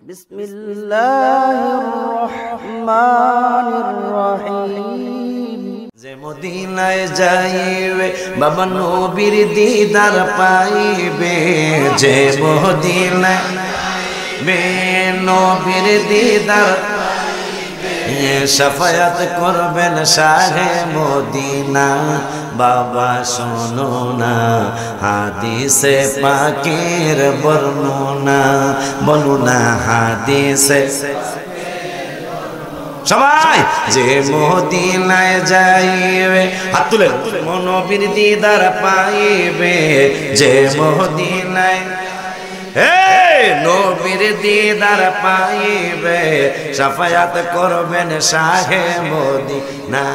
বিসমিল্লাহিররহমানিররহিম। যে মদিনায় যাইবে বাবা নবীর দিদার পাইবে, যে মদিনায় যাইবে নবীর দিদার শাফায়াত করবেন শাহে মদিনা। বাবা শোনো না হাদিসে পাকের বর্ণনা, বলো না হাদিসে সবাই। যে মদিনায় যাইবে হাত তুলে নবীর দিদার পাইবে, যে মদিনায় নবীর দিদার পাইবে শাফায়াত করবেন শাহে মদিনা।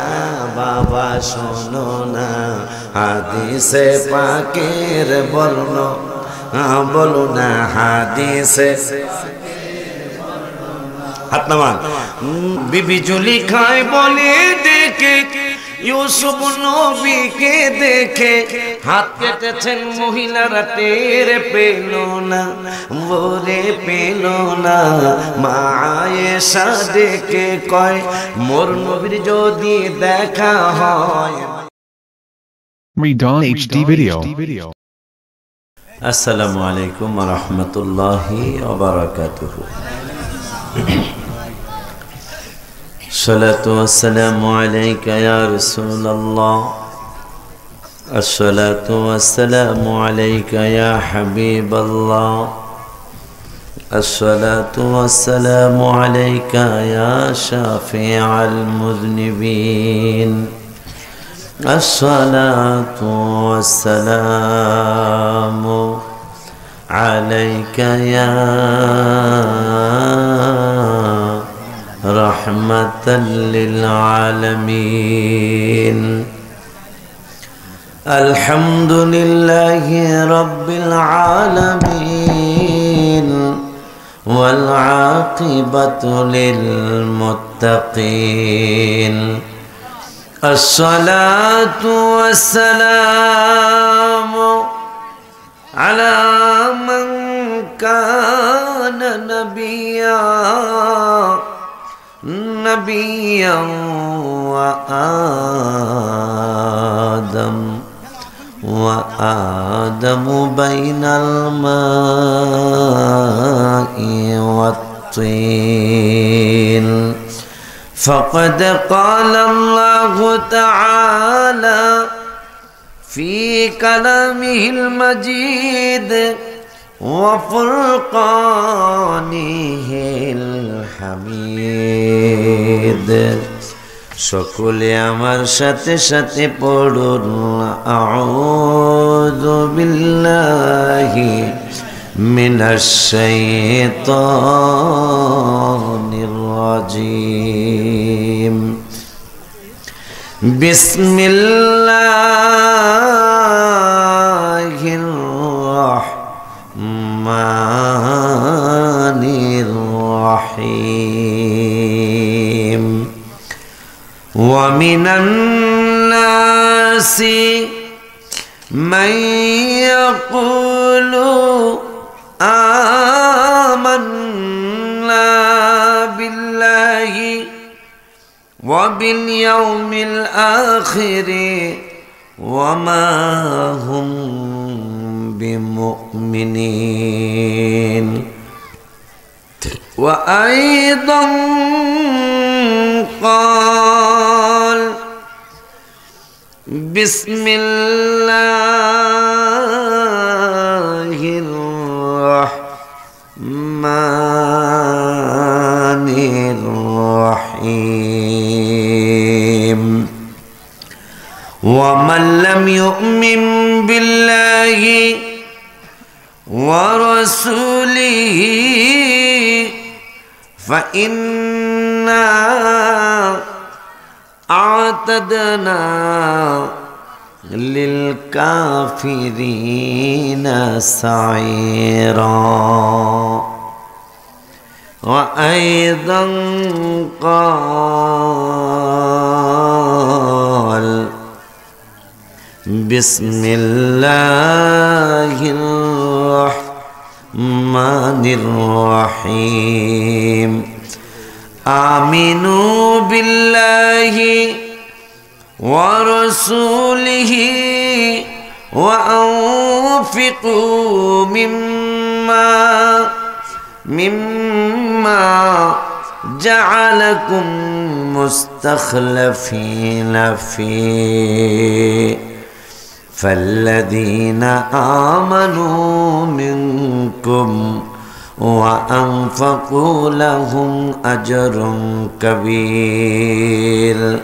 বাবা শোনো না হাদিসে পাকের বর্ণনা, বলো না হাদিসে হাত নামান। বিবি জুলেখায় বলে দেখে ইউসুফ নবীকে দেখে হাত কেটেছেন মহিলারা, টের পেল না বলে পেল না। মা আয়েশা ডেকে কয় মোর নবীর যদি দেখা হয়। Redon HD Video. আসসালামু আলাইকুম ওয়া রাহমাতুল্লাহি ওয়া বারাকাতুহু। الصلاة والسلام عليك يا رسول الله، الصلاة والسلام عليك يا حبيب الله، الصلاة والسلام عليك يا شافع المذنبين، الصلاة والسلام عليك يا رحمة للعالمين. الحمد لله رب العالمين والعاقبة للمتقين. الصلاة والسلام على من كان نبيا نبيا وآدم بين الماء والطين. فقد قال الله تعالى في كلامه المجيد وفرقانه الحميد. সকলে আমার সাথে সাথে পড়ুন আউযু বিল্লাহি মিনাশ শাইতানির রাজিম। বিসমিল্লাহির রহমানির রহিম। ومن الناس من يقول آمنا بالله وباليوم الآخر وما هم بمؤمنين. وأيضا قال بسم الله الرحمن الرحيم. ومن لم يؤمن بالله ورسوله فإنا أعتدنا للكافرين سعيرا. وأيضا قال بسم الله الرحمن الرحيم آمنوا بالله ورسوله وأنفقوا مما جعلكم مستخلفين فيه فالذين آمنوا منكم وأنفقوا لهم أجر كبير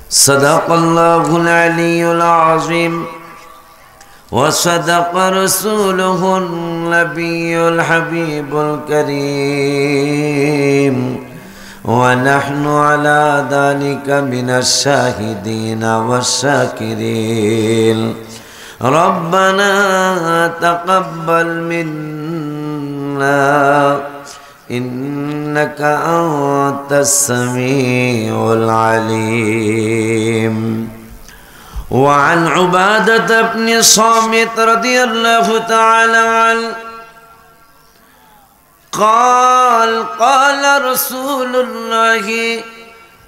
صدق الله العلي العظيم وصدق رسوله النبي الحبيب الكريم ونحن على ذلك من الشاهدين والشاكرين ربنا تقبل منا إنك أنت السميع العليم. وعن عبادة بن صامت رضي الله تعالى عنه قال قال رسول الله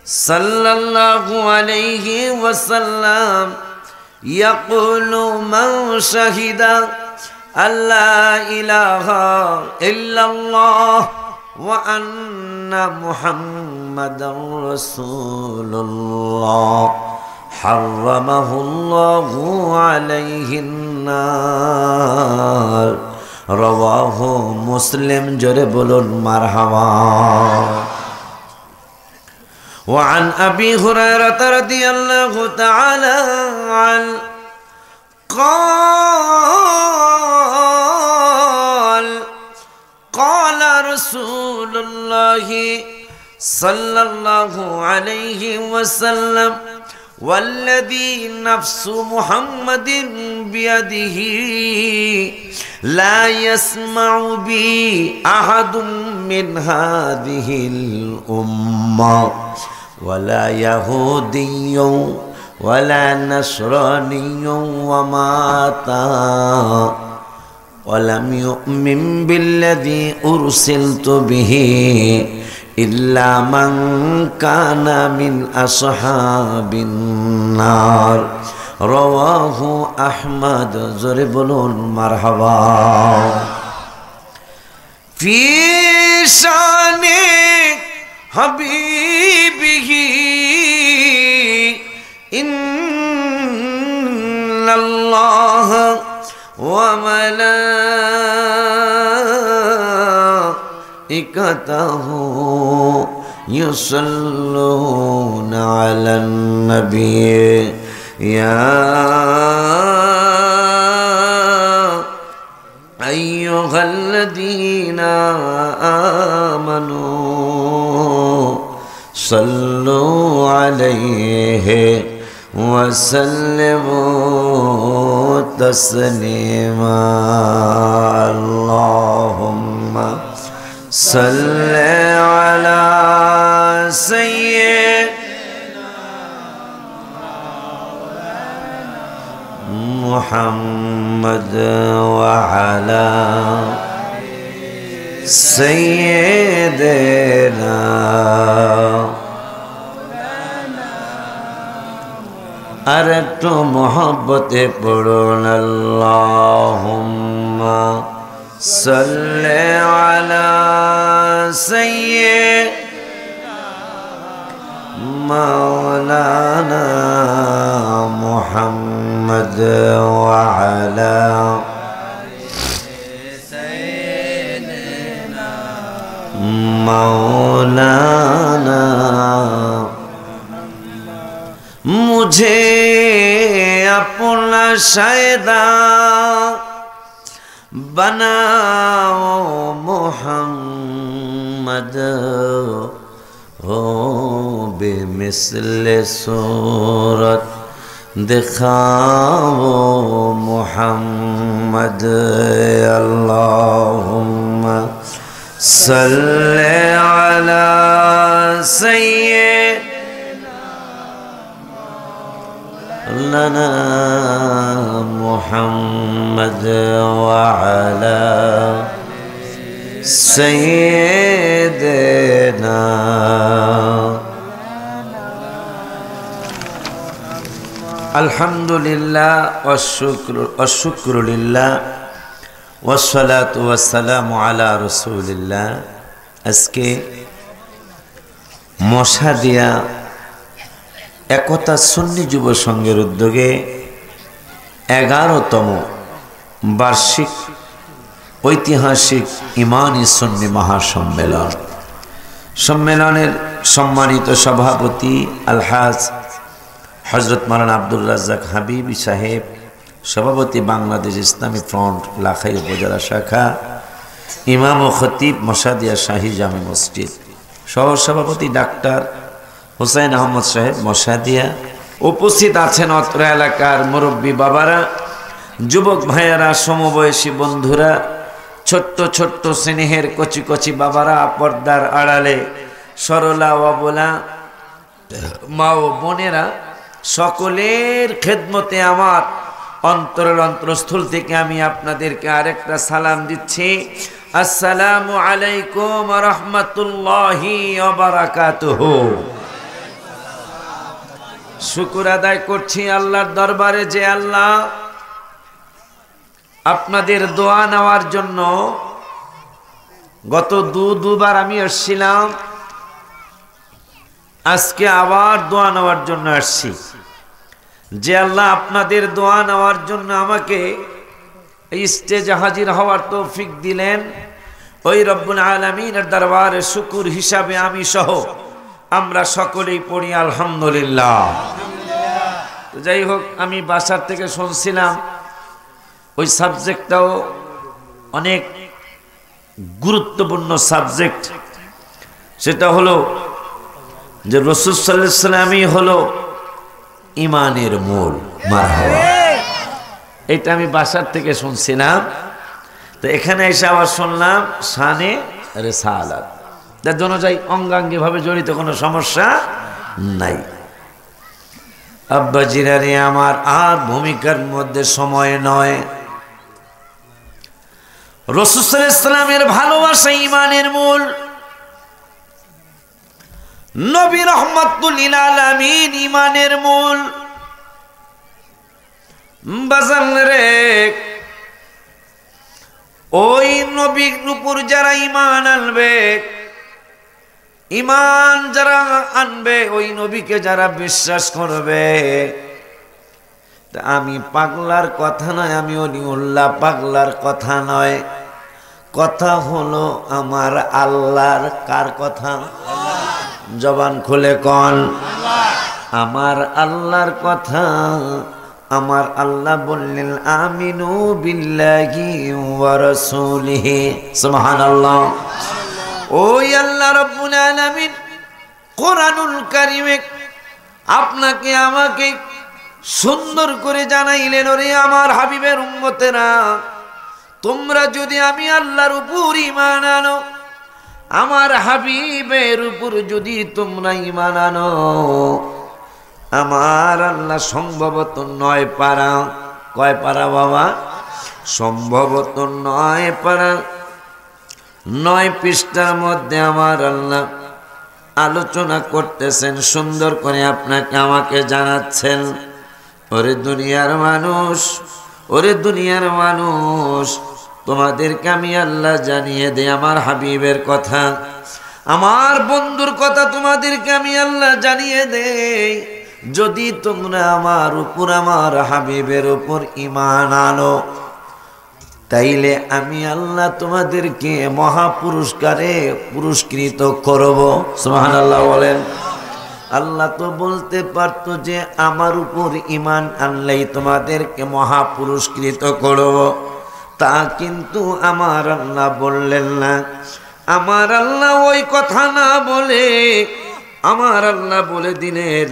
صلى الله عليه وسلم يقول من شهد أن لا إله إلا الله وأن محمدا رسول الله حرمه الله عليه النار رواه مسلم جربل مرحبا. وعن أبي هريرة رضي الله تعالى عنه قال رسول الله صلى الله عليه وسلم والذي نفس محمد بيده لا يسمع بي أحد من هذه الأمة ولا يهودي ولا نصراني ومات ولم يؤمن بالذي أرسلت به إلا من كان من أصحاب النار رواه أحمد زربل مرحبا. في شان حبيبه إن الله وملائكته يصلون على النبي يا أيها الذين آمنوا صلوا عليه وسلموا تسليما اللهم صل على سيدنا محمد وعلى سيدنا अरटो मोहब्बत पढ़ोन अल्लाहुम्मा सल्ले अला सय्यिदिना मौलाना मुहम्मद व अला सय्यिदिना मौलाना मुझे अपना शायदा बनाओ मोहम्मद हो बेमिसल सूरत दिखाओ मोहम्मद अल्लाहुम्मा सल्ले अला सय्यिदिना लना मुहम्मद व अला سيدنا الحمد لله والشكر لله والصلاة والسلام على رسول الله আজকে মশাদিয়া একতা সুন্নি যুব সংঘের উদ্যোগে 11তম বার্ষিক ঐতিহাসিক ইমানি সুন্নি মহাসম্মেলন সম্মেলনের সম্মানিত সভাপতি আলহাজ হযরত মাওলানা আব্দুর রাজ্জাক হাবিবি সাহেব, সভাপতি বাংলাদেশ ইসলামী ফ্রন্ট লাখাই উপজেলা শাখা, ইমাম ও খতিব মশাদিয়া শাহী জামে মসজিদ, সহসভাপতি ডাক্তার হুসাইন আহমদ সাহেব মশাদিয়া, উপস্থিত আছেন অত্র এলাকার মুরব্বী বাবারা, যুবক ভাইয়েরা, সমবয়সী বন্ধুরা, ছোট্ট ছোট্ট স্নেহের কচি কচি বাবারা, পর্দার আড়ালে সরলা অবলা মা ও বোনেরা, সকলের খেদমতে আমার অন্তরের অন্তরস্থল থেকে আমি আপনাদেরকে আরেকটা সালাম দিচ্ছি। আসসালামু আলাইকুম ওয়া রাহমাতুল্লাহি ওয়া বারাকাতুহু। শুকর আদায় করছি আল্লাহর দরবারে যে আল্লাহ আপনাদের দোয়া নেওয়ার জন্য গত দুবার আমি আসছিলাম, আজকে আবার দোয়া নেওয়ার জন্য আসছি। যে আল্লাহ আপনাদের দোয়া নেওয়ার জন্য আমাকে এই স্টেজে হাজির হওয়ার তৌফিক দিলেন, ওই রব্বুল আলামিনের দরবারে শুকর হিসাবে আমি সহ আমরা সকলেই পড়ি আলহামদুলিল্লাহ। যাই হোক, আমি বাসার থেকে শুনছিলাম ওই সাবজেক্টটাও অনেক গুরুত্বপূর্ণ সাবজেক্ট। সেটা হলো যে রাসূল সাল্লাল্লাহু আলাইহি ওয়াসাল্লামই হলো ইমানের মূল। মারহাবা, এটা আমি বাসার থেকে শুনছিলাম, তো এখানে এসে আবার শুনলাম শানে রিসালাত। তার জন্য যাই অঙ্গাঙ্গি ভাবে জড়িত কোনো সমস্যা নাই। আব্বা জিরানি আমার আর ভূমিকার মধ্যে সময় নয়। রাসূল সাল্লাল্লাহু আলাইহি ওয়াসাল্লামের ভালোবাসা ইমানের মূল। নবী রাহমাতুল লিল আলামিন ইমানের মূল। বাজান রে, ওই নবীর উপর যারা ঈমান আনবে, ঈমান যারা আনবে, ওই নবীকে যারা বিশ্বাস করবে, তা আমি পাগলার কথা নয়, আমি অলিউল্লাহ পাগলার কথা নয়, কথা হলো আমার আল্লাহর। কার কথা? জবান খুলে কন, আমার আল্লাহর কথা। আমার আল্লাহ বললেন আমিনু বিল্লাহি ওয়া রাসূলিহি, সুবহানাল্লাহ। ওই আল্লাহ রাব্বুল আলামিন কোরআনুল কারীমে আপনাকে আমাকে সুন্দর করে জানাইলেন, ওরে আমার হাবিবের উম্মতেরা, তোমরা যদি আমি আল্লাহর উপর ঈমান আনো, আমার হাবিবের উপর যদি তোমরা ঈমান আনো, আমার আল্লাহ সম্ভবত 9 পারা, কয় পারা বাবা? সম্ভবত 9 পারা 9 পৃষ্ঠার মধ্যে আমার আল্লাহ আলোচনা করতেছেন, সুন্দর করে আপনাকে আমাকে জানাচ্ছেন, ওরে দুনিয়ার মানুষ, ওরে দুনিয়ার মানুষ, তোমাদেরকে আমি আল্লাহ জানিয়ে দেই আমার হাবিবের কথা, আমার বন্ধুর কথা তোমাদেরকে আমি আল্লাহ জানিয়ে দেই। যদি তোমরা আমার উপর, আমার হাবিবের উপর ঈমান আনো, তাইলে আমি আল্লাহ তোমাদেরকে মহা পুরস্কারে পুরস্কৃত করব। সুবহানাল্লাহ বলেন। আল্লাহ তো বলতে পারতো যে আমার উপর ঈমান আনলেই তোমাদেরকে মহা পুরস্কৃত করব, তা কিন্তু আমার আল্লাহ বললেন না। আমার আল্লাহ ওই কথা না বলে আমার আল্লাহ বলে দিলেন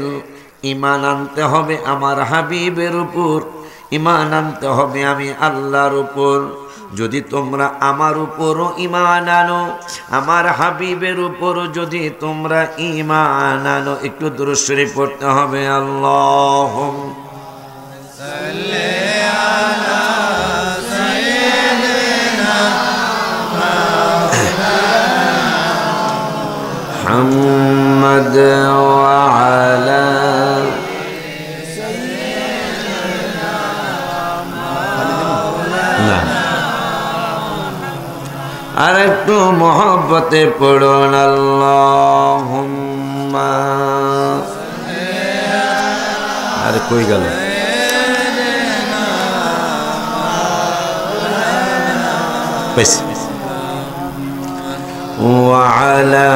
ঈমান আনতে হবে আমার হাবিবের উপর, ঈমান আনতে হবে আমি আল্লাহর উপর। যদি তোমরা আমার উপরও ঈমান আনো, আমার হাবিবের উপরও যদি তোমরা ঈমান আনো, একটু দুরূদ শরীফ পড়তে হবে। আল্লাহুম্মা সাল্লি আলা সাইয়্যিদিনা محمد وعلى না আর একটু মহব্বতে পড়ুন আল্লাহুম্মা আর কই গেল بس وعلى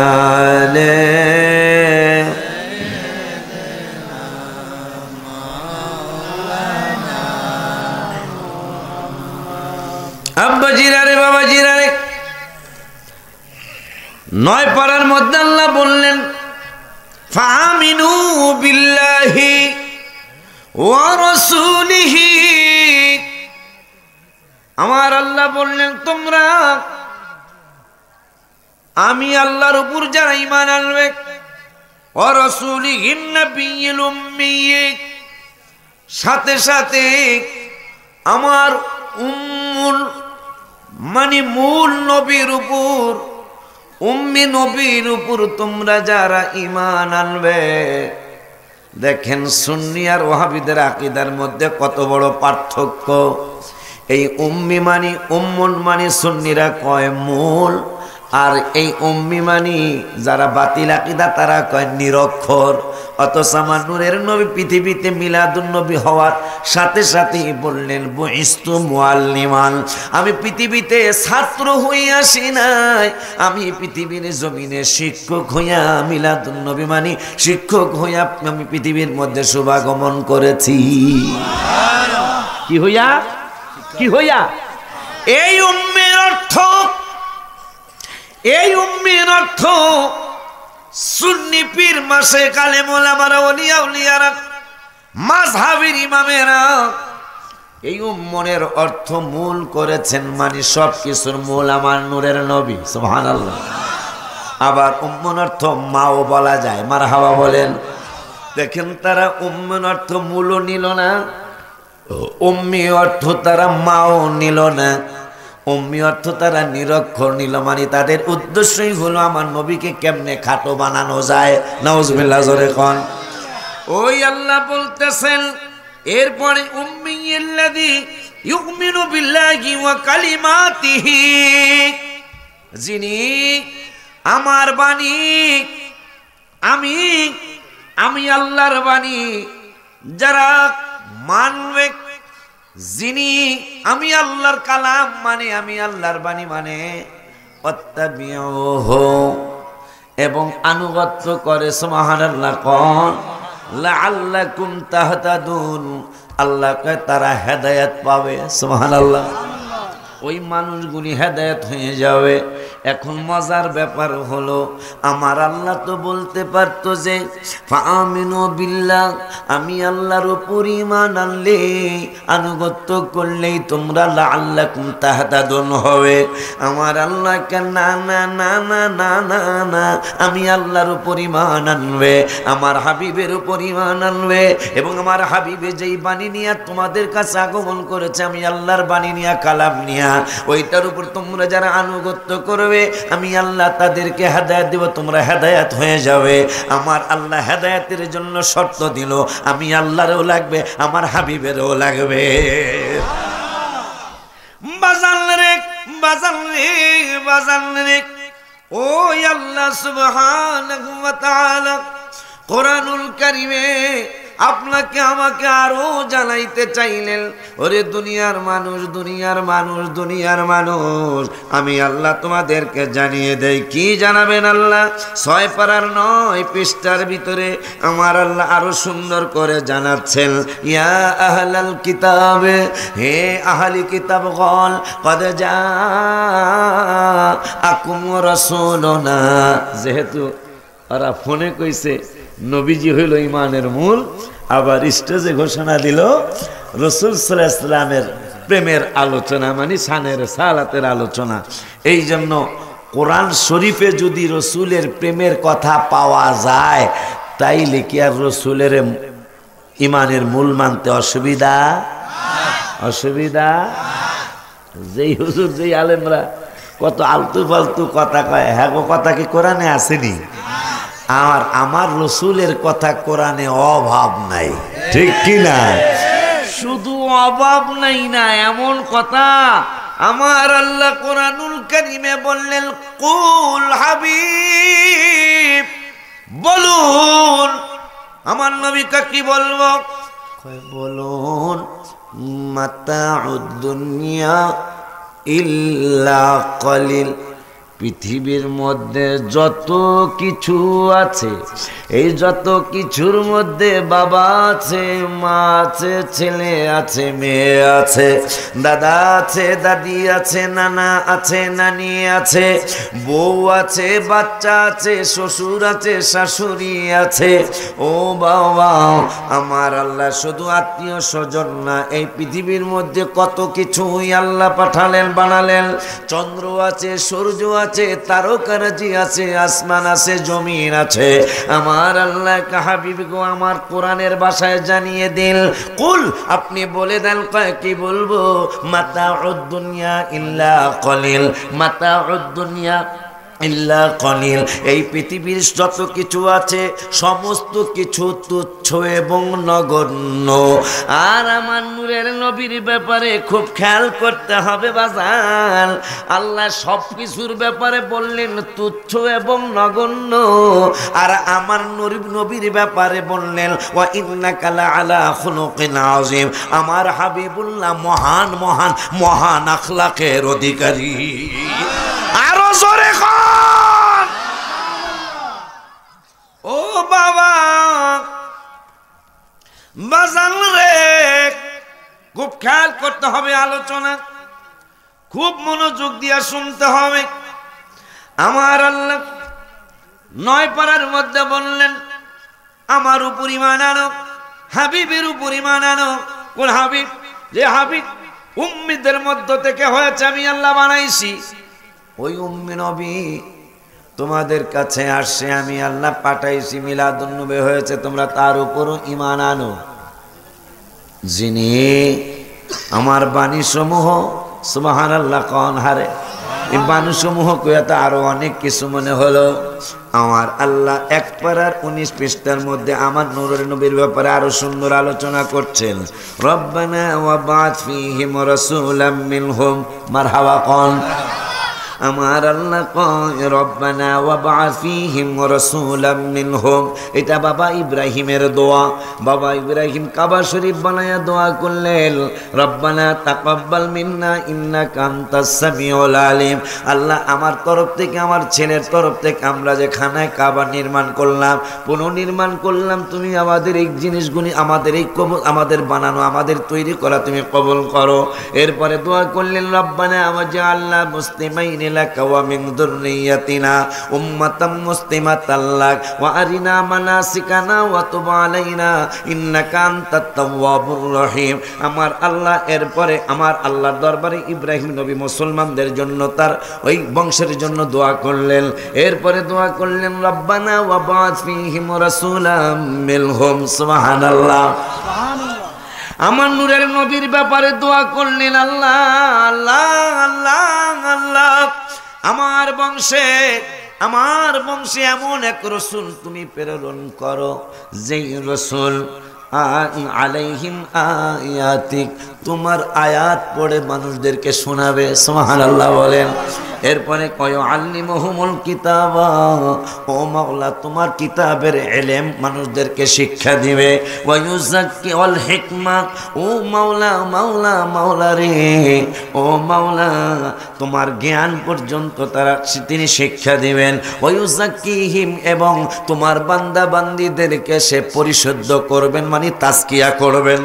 আব্বা জিরারে বাবা জিরারে নয় পারার মধ্যে আল্লাহ বললেন ফামিনু বিল্লাহি ওয়া রাসূলিহি আমার আল্লাহ বললেন তোমরা আমি আল্লাহর উপর যারা ঈমান আনবে ওয়া রাসূলিহিন নাবিয়্যিল উম্মি সাথে সাথে আমার উম্মুল মানে মূল নবীর উপর উম্মি নবীর উপর তোমরা যারা ঈমান আনবে দেখেন সুন্নি আর ওয়াহাবিদের আকীদার মধ্যে কত বড় পার্থক্য এই উম্মি মানি উম্মুন মানি সুন্নিরা কয় মূল আর এই উম্মি মানি যারা বাতিল আকীদা তারা কয় নিরক্ষর অথচ আমার নূরের নবী পৃথিবীতে মিলাদুন নবী হওয়ার সাথে সাথেই বললেন বুইস্তু মুআল্লিমান আমি পৃথিবীতে ছাত্র হয়ে আসি নাই আমি পৃথিবীর জমিনে শিক্ষক হইয়া মিলাদুন নবী মানি শিক্ষক হইয়া আমি পৃথিবীর মধ্যে শুভাগমন করেছি কি হইয়া কি হইয়া এই উম্মের অর্থ সুন্নি পীর মাসে কালেম ওলামারা ওলিয়া উলিয়ারা মাযহাবের ইমামেরা এই উম্মনের অর্থ মূল করেছেন মানে সব কিছুর মূল আমার নূরের নবী সুবহানাল্লাহ আবার উম্মন অর্থ মাও বলা যায় মারহাবা বলেন দেখেন তারা উম্মন অর্থ মূলও নিল না উম্মি অর্থ তারা মাও নিল না উম্মি অর্থ তারা নিরক্ষর নিল মানে তাদের উদ্দেশ্যই হলো আমার নবীকে কেমনে খাটো বানানো যায় নাউজুবিল্লাহ জোরে কোন ওই আল্লাহ বলতেছেন এরপরে উম্মিয়্যিল্লাযী ইউমিনু বিল্লাহি ওয়া কালিমাতিহি যিনি আমার বাণী আমি আল্লাহর বাণী যারা মানবে যিনি আমি আল্লাহর কালাম মানে আমি আল্লাহর বাণী মানে অত্তাবিউহু এবং আনুগত্য করে সুবহানাল্লাহ কোন লাআল্লাকুম তাহতাদুন আল্লাহ কয় তারা হেদায়েত পাবে সুবহানাল্লাহ ওই মানুষগুলি হেদায়েত হয়ে যাবে এখন মজার ব্যাপার হলো আমার আল্লাহ তো বলতে পারতো যে ফাআমিনু বিল্লাহ আমি আল্লাহর উপর ঈমান আনলে আনুগত্য করলেই তোমরা লাআল্লাকুম তাহতাদুন হবে আমার আল্লাহ কে না না না না না না না আমি আল্লাহর উপর ঈমান আনবে আমার হাবিবের উপর ঈমান আনবে এবং আমার হাবিবে যেই বাণী নিয়ে তোমাদের কাছে আগমন করেছে আমি আল্লাহর বাণী নিয়ে কালাম নিয়ে ওইটার উপর তোমরা যারা আনুগত্য করবে আমি আল্লাহ তাদেরকে হেদায়েত দেব তোমরা হেদায়েত হয়ে যাবে আমার আল্লাহ হেদায়েতের জন্য শর্ত দিল আমি আল্লাহরও লাগবে আমার হাবিবেরও লাগবে বাজান রে ওই আল্লাহ সুবহানাহু ওয়া তাআলা কোরআনুল কারীমে আপনাকে আমাকে আরো জানাইতে চাইলেন ওরে দুনিয়ার মানুষ আমি আল্লাহ তোমাদেরকে জানিয়ে দেই কি জানাবেন আল্লাহ 6 পারার 9 পৃষ্ঠার ভিতরে আমার আল্লাহ আরো সুন্দর করে জানাচ্ছেন ইয়া আহলাল কিতাব হে আহলি কিতাবগণ কদ জাআকুম রাসূলুনা যেহেতু ওরা ফোনে কইছে নবীজি হইল ঈমানের মূল আবার স্টেজে ঘোষণা দিল রাসূল সাল্লাল্লাহু আলাইহি সাল্লামের প্রেমের আলোচনা মানে শানের সালাতের আলোচনা এই জন্য কোরআন শরীফে যদি রাসূলের প্রেমের কথা পাওয়া যায় তাইলে কি আর রাসূলের ঈমানের মূল মানতে অসুবিধা যেই হুজুর যেই আলেমরা কত আলতু ফালতু কথা কয় হ্যাঁ কথা কি কোরআনে আসেনি আর আমার রসুলের কথা কোরআনে অভাব নাই, ঠিক কি না? শুধু অভাব নাই না, এমন কথা আমার আল্লাহ কোরআনুল কারীমে বললেন, কুল হাবিব, বলুন আমার নবীকে কি বলবো? বলুন মাতাউদ দুনিয়া ইল্লা কলিল, পৃথিবীর মধ্যে যত কিছু আছে, এই যত কিছুর মধ্যে বাবা আছে, মা আছে, ছেলে আছে, মেয়ে আছে, দাদা আছে, দাদি আছে, নানা আছে, নানি আছে, বউ আছে, বাচ্চা আছে, শ্বশুর আছে, শাশুড়ি আছে। ও বাবা, আমার আল্লাহ শুধু আত্মীয় স্বজন না, এই পৃথিবীর মধ্যে কত কিছুই আল্লাহ পাঠালেন, বানালেন। চন্দ্র আছে, সূর্য আছে, তারকারাজি আছে, আসমান আছে, জমিন আছে। আমার আল্লাহ হাবিব গো আমার কোরআনের ভাষায় জানিয়ে দিন, কুল, আপনি বলে দেন। কি বলবো? মাতাউদ দুনিয়া ইল্লা কলিল, মাতাউদ দুনিয়া ইল্লা কলিল, এই পৃথিবীর যত কিছু আছে সমস্ত কিছু তুচ্ছ এবং নগণ্য। আর আমার নূরের নবীর ব্যাপারে খুব খেয়াল করতে হবে বাজান। আল্লাহ সব কিছুর ব্যাপারে বললেন তুচ্ছ এবং নগণ্য, আর আমার নবীর ব্যাপারে বললেন ওয়া ইন্নাকা লাআলা খুলুকিন আযীম, আমার হাবিবুল্লাহ মহান মহান মহান আখলাকের অধিকারী। আরো জোরে ও বাবা, বাজান রে, খুব খেয়াল করতে হবে আলোচনা, খুব মনোযোগ দিয়ে শুনতে হবে। আমার আল্লাহ 9 পারার মধ্যে বললেন আমার উপর ঈমান আনো, হাবিবের উপর ঈমান আনো। কোন হাবিব? যে হাবিব উম্মীদের মধ্য থেকে হয়েছে, আমি আল্লাহ বানাইছি। ওই উম্মি নবী তোমাদের কাছে আসছে, আমি আল্লাহ পাঠাইছি, মিলাদুন নবী হয়েছে, তোমরা তার উপরও ঈমান আনো। যিনি আমার বাণী সমূহ, সুবহানাল্লাহ কোন হারে, এই বাণী সমূহ কইতে আরো অনেক কিছু মনে হলো। আমার আল্লাহ 1 পারার 19 পৃষ্ঠার মধ্যে আমার নূরের নবীর ব্যাপারে আরো সুন্দর আলোচনা করছেন। রব্বানা ওয়া বা'থ ফীহিম রাসূলাম মিনহুম, মারহাবা কোন। আমার আল্লাহ কয় রব্বানা ওয়া বা'থ ফীহিম রাসূলাম মিনহুম, এটা বাবা ইব্রাহিমের দোয়া। বাবা ইব্রাহিম কাবা শরীফ বানায়া দোয়া করলেন, রব্বানা তাকাব্বাল মিন্না ইন্নাকা আনতাস সামিউল আলিম। আল্লাহ আমার তরফ থেকে, আমার ছেলের তরফ থেকে আমরা যে খানায় কাবা নির্মাণ করলাম, পুনর্নির্মাণ করলাম, তুমি আমাদের এই জিনিসগুলি, আমাদের এই আমাদের বানানো, আমাদের তৈরি করা তুমি কবুল করো। এরপরে দোয়া করলেন রব্বানা ওয়াজআলনা মুসলিমাইন লাকা ওয়া মিন যুররিয়াতিনা উম্মাতাম মুসলিমাতাল লাক ওয়া আরিনা মানাসিকানা ওয়া তুব আলাইনা ইন্নাকা আনতাত তাওয়াবুর রহিম। আমার আল্লাহ এরপরে আমার আল্লাহর দরবারে ইব্রাহিম নবী মুসলমানদের জন্য, তার ওই বংশের জন্য দোয়া করলেন। এরপরে দোয়া করলেন রব্বানা ওয়া বা'থ ফীহিম রাসূলাম মিনহুম, সুবহানাল্লাহ সুবহানাল্লাহ। আমার নূরের নবীর ব্যাপারে দোয়া করলেন, আল্লাহ আল্লাহ আল্লাহ আল্লাহ, আমার বংশে এমন এক রসুল তুমি প্রেরণ করো, যেই রসুল আলাইহিম আয়াতিক, তোমার আয়াত পড়ে মানুষদেরকে শোনাবে, সুবহানাল্লাহ বলেন। এরপরে কয় আল্লিমুহুমুল কিতাবা, ও মাওলা তোমার কিতাবের ইলম মানুষদেরকে শিক্ষা দিবে। ওয়া ইউযাক্কিউল হিকমা, ও মাওলা মাওলা মাওলা রে, ও মাওলা তোমার জ্ঞান পর্যন্ত তিনি শিক্ষা দিবেন। ওয়া ইউযাক্কিহিম, এবং তোমার বান্দা বান্দীদেরকে সে পরিশুদ্ধ করবেন, মানে তাজকিয়া করবেন।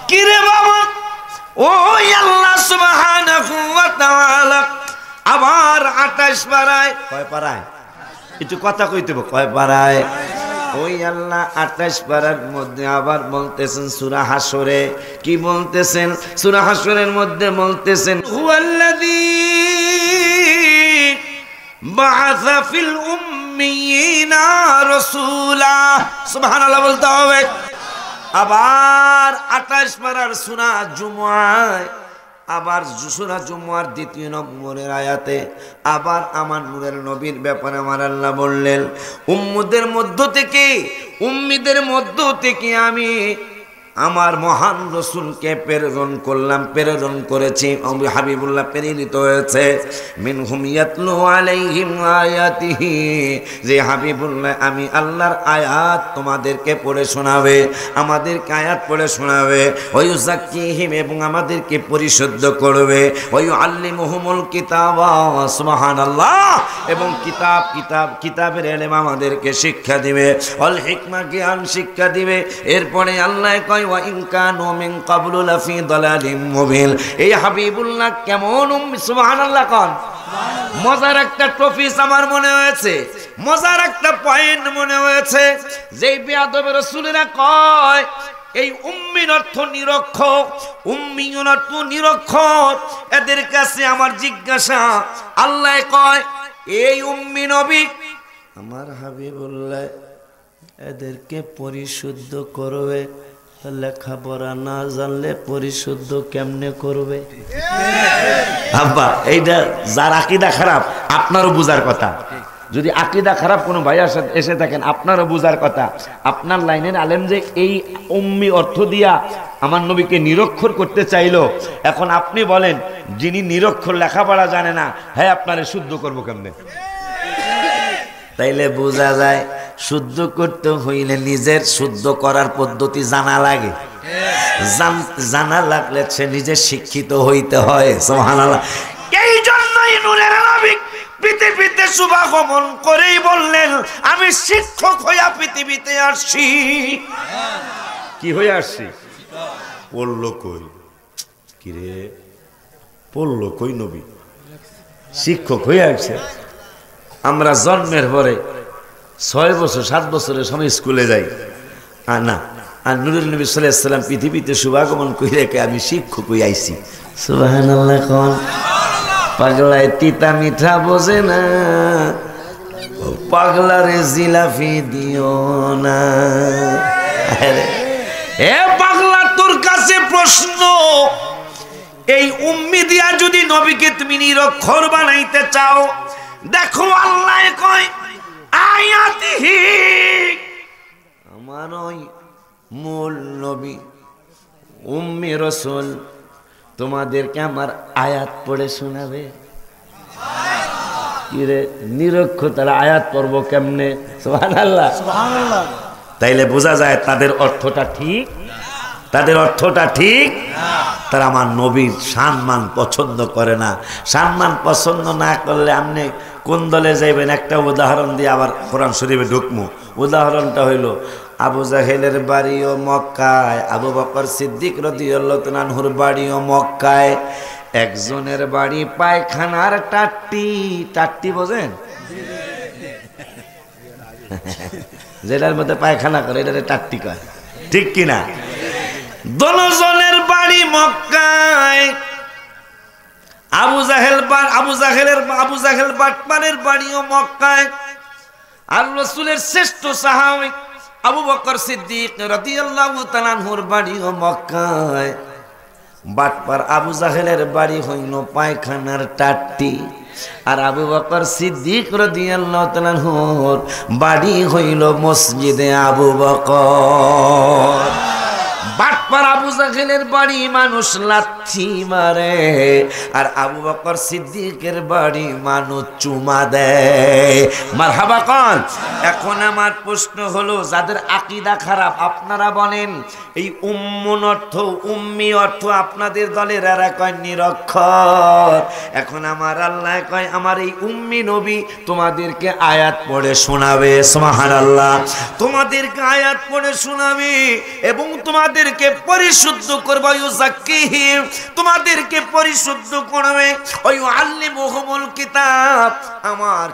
কি রে বাবা, ও আল্লাহ সুবহানাহু ওয়া তাআলা আবার 28 পারায়, কয় পারায় একটু কথা কইতে হবে, কয় পারায়? ওই আল্লাহ 28 পারার মধ্যে আবার বলতেছেন সূরা হাসরে। কি বলতেছেন? সূরা হাসরের মধ্যে বলতেছেন হুয়াল্লাযী বা'আসা ফিল উম্মিয়িনা রাসূলা, সুবহানাল্লাহ বলতে হবে। আবার 28 পারার সূরা জুমআয় আবার সূরা জুমুয়ার 2 নম্বরের আয়াতে আবার আমার নূরের নবীর ব্যাপারে আমার আল্লাহ বললেন, উম্মদের মধ্য থেকে আমি আমার মহান রসুলকে প্রেরণ করেছি। হাবিবুল্লাহ প্রেরিত হয়েছে। মিনহুম ইয়াতলু আলাইহিম আয়াতিহি, যে হাবিবুল্লাহ আমি আল্লাহর আয়াত তোমাদেরকে পড়ে শোনাবে, আমাদেরকে আয়াত পড়ে শোনাবে। ওয়া ইউযাক্কিহিম, এবং আমাদেরকে পরিশুদ্ধ করবে। ওয়া ইউআল্লিমুহুমুল কিতাবা, সুবহানাল্লাহ, এবং কিতাবের ইলম আমাদেরকে শিক্ষা দিবে। ওয়াল হিকমা, জ্ঞান শিক্ষা দিবে। এরপরে আল্লাহ কয় ওয়া ইন কানু মিন ক্বাবলু লাফি দালালিম মুবিন। এই হাবিবুল্লাহ কেমন সুবহানাল্লাহ কোন মজার একটা টপিক আমার মনে হয়েছে, মজার একটা পয়েন্ট মনে হয়েছে। যেই বেয়াদব রাসূলেরা কয় এই উম্মির অর্থ নিরক্ষর, উম্মিয়ুন অর্থ নিরক্ষর, এদের কাছে আমার জিজ্ঞাসা, আল্লাহ কয় এই উম্মি নবী আমার হাবিবুল্লাহ এদেরকে পরিশুদ্ধ করবে। লেখাপড়া না জানলে পরিশুদ্ধ কেমনে করবে? আব্বা, এইটা যার আকীদা খারাপ আপনারও বুঝার কথা। যদি আকীদা খারাপ কোনো ভাই এসে থাকেন, আপনারও বুঝার কথা। আপনার লাইনের আলেম যে এই উম্মি অর্থ দিয়া আমার নবীকে নিরক্ষর করতে চাইলো, এখন আপনি বলেন যিনি নিরক্ষর লেখাপড়া জানে না, হ্যাঁ আপনারে শুদ্ধ করবো কেমনে? তাইলে বোঝা যায় শুদ্ধ করতে হইলে নিজের শুদ্ধ করার পদ্ধতি জানা লাগে। জানা লাগলে সে নিজে শিক্ষিত হইতে হয়। সুবহানাল্লাহ। এই জন্যই নূরের নবী পৃথিবীতে শুভাগমন করেই বললেন আমি শিক্ষক হইয়া পৃথিবীতে আসছি। কি হয়ে আসছি? পড়লো কই? কিরে পড়লো কই? নবী শিক্ষক হয়ে আসছে। আমরা জন্মের পরে 6 বছর 7 বছরের সময় স্কুলে যাই, আর না, আর নূরুল নবী সাল্লাল্লাহু আলাইহি সাল্লাম পৃথিবীতে শুভাগমন কইরে আমি শিক্ষক হই আইছি। সুবহানাল্লাহ কোন পাগলায় তিতা মিঠা বোঝে না, পাগলারে জিলাফি দিও না। এ পাগলা, তোর কাছে প্রশ্ন, এই উম্মি দিয়া যদি নবীকে তুমি নিরক্ষর বানাইতে চাও, দেখো আল্লাহ কয় আয়াতিহি, আমার ওই মূল নবী উম্মি রাসূল তোমাদেরকে আমার আয়াত পড়ে শোনাবে। কিরে নিরক্ষর তারা আয়াত পড়ব কেমনে? সুবহানাল্লাহ, সুবহানাল্লাহ। তাইলে বোঝা যায় তাদের অর্থটা ঠিক, তাদের অর্থটা ঠিক। তারা আমার নবীর সম্মান পছন্দ করে না। সম্মান পছন্দ না করলে আপনি কোন দলে যাইবেন? একটা উদাহরণ দিয়ে আবার কোরআন শরীফে ঢুকমু। উদাহরণটা হইল আবু জাহেলের বাড়িও মক্কায়, আবু বকর সিদ্দিক রাদিয়াল্লাহু তাআলা আনহুর বাড়িও মক্কায়। একজনের বাড়ি পায়খানার টাট্টি বোঝেন? যেটার মধ্যে পায়খানা করে এটারে টাট্টি কয়, ঠিক কিনা? দোনোজনের বাড়ি মক্কায়। আবু জাহেল বাটপানের বাড়িও মক্কায়। আর রাসূলের শ্রেষ্ঠ সাহাবী আবু বকর সিদ্দিক রাদিয়াল্লাহু তাআলা আনহুর বাড়িও মক্কায়। বাটপার আবু জাহেলের বাড়ি হইল পায়খানার টাট্টি, আর আবু বকর সিদ্দিক রাদিয়াল্লাহু তাআলা আনহুর বাড়ি হইল মসজিদে আবু বকর। বাটপার আবু জাহেলের বাড়ি মানুষ লাথি মারে, আর আবু বকর সিদ্দিকের বাড়ি মানুষ চুমা দেয়। মারহাবা কোন? এখন আমার প্রশ্ন হলো, যাদের আকীদা খারাপ আপনারা বলেন এই উম্মুন অর্থ উম্মি অর্থ আপনাদের দলের এরা কয় নিরক্ষর। এখন আমার আল্লাহ কয় আমার এই উম্মি নবী তোমাদেরকে আয়াত পড়ে শোনাবে। সুবহানাল্লাহ। তোমাদেরকে আয়াত পড়ে শোনাবে এবং তোমাদেরকে পরিশুদ্ধ করবে। ইউযাক্কিহিম, তোমাদেরকে পরিশুদ্ধ করবে। ইউআল্লিমুহুমুল কিতাব, আমার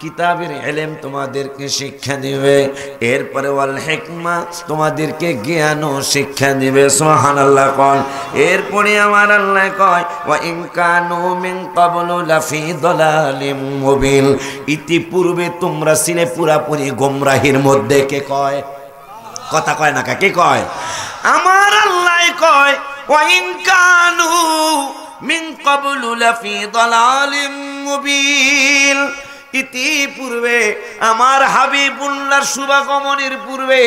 কিতাবের ইলম তোমাদেরকে শিক্ষা দিবে। এরপরে ওয়াল হিকমা, তোমাদেরকে জ্ঞান ও শিক্ষা দিবে। সুবহানাল্লাহ কোন? এরপরে আমার আল্লাহ কয় ওয়া ইন কানু মিন ক্বাবলু লাফি দালালিম মুবিন, ইতিপূর্বে তোমরা ছিলে পুরাপুরি গোমরাহির মধ্যে। কে কয়? কথা কয় না, কে কয়? আমার আল্লাহ কয় ওয়া ইন কানু মিন ক্বাবলু লাফি দালালিম মুবিন। ইতিপূর্বে আমার হাবিবুল্লাহর শুভাগমনের পূর্বে,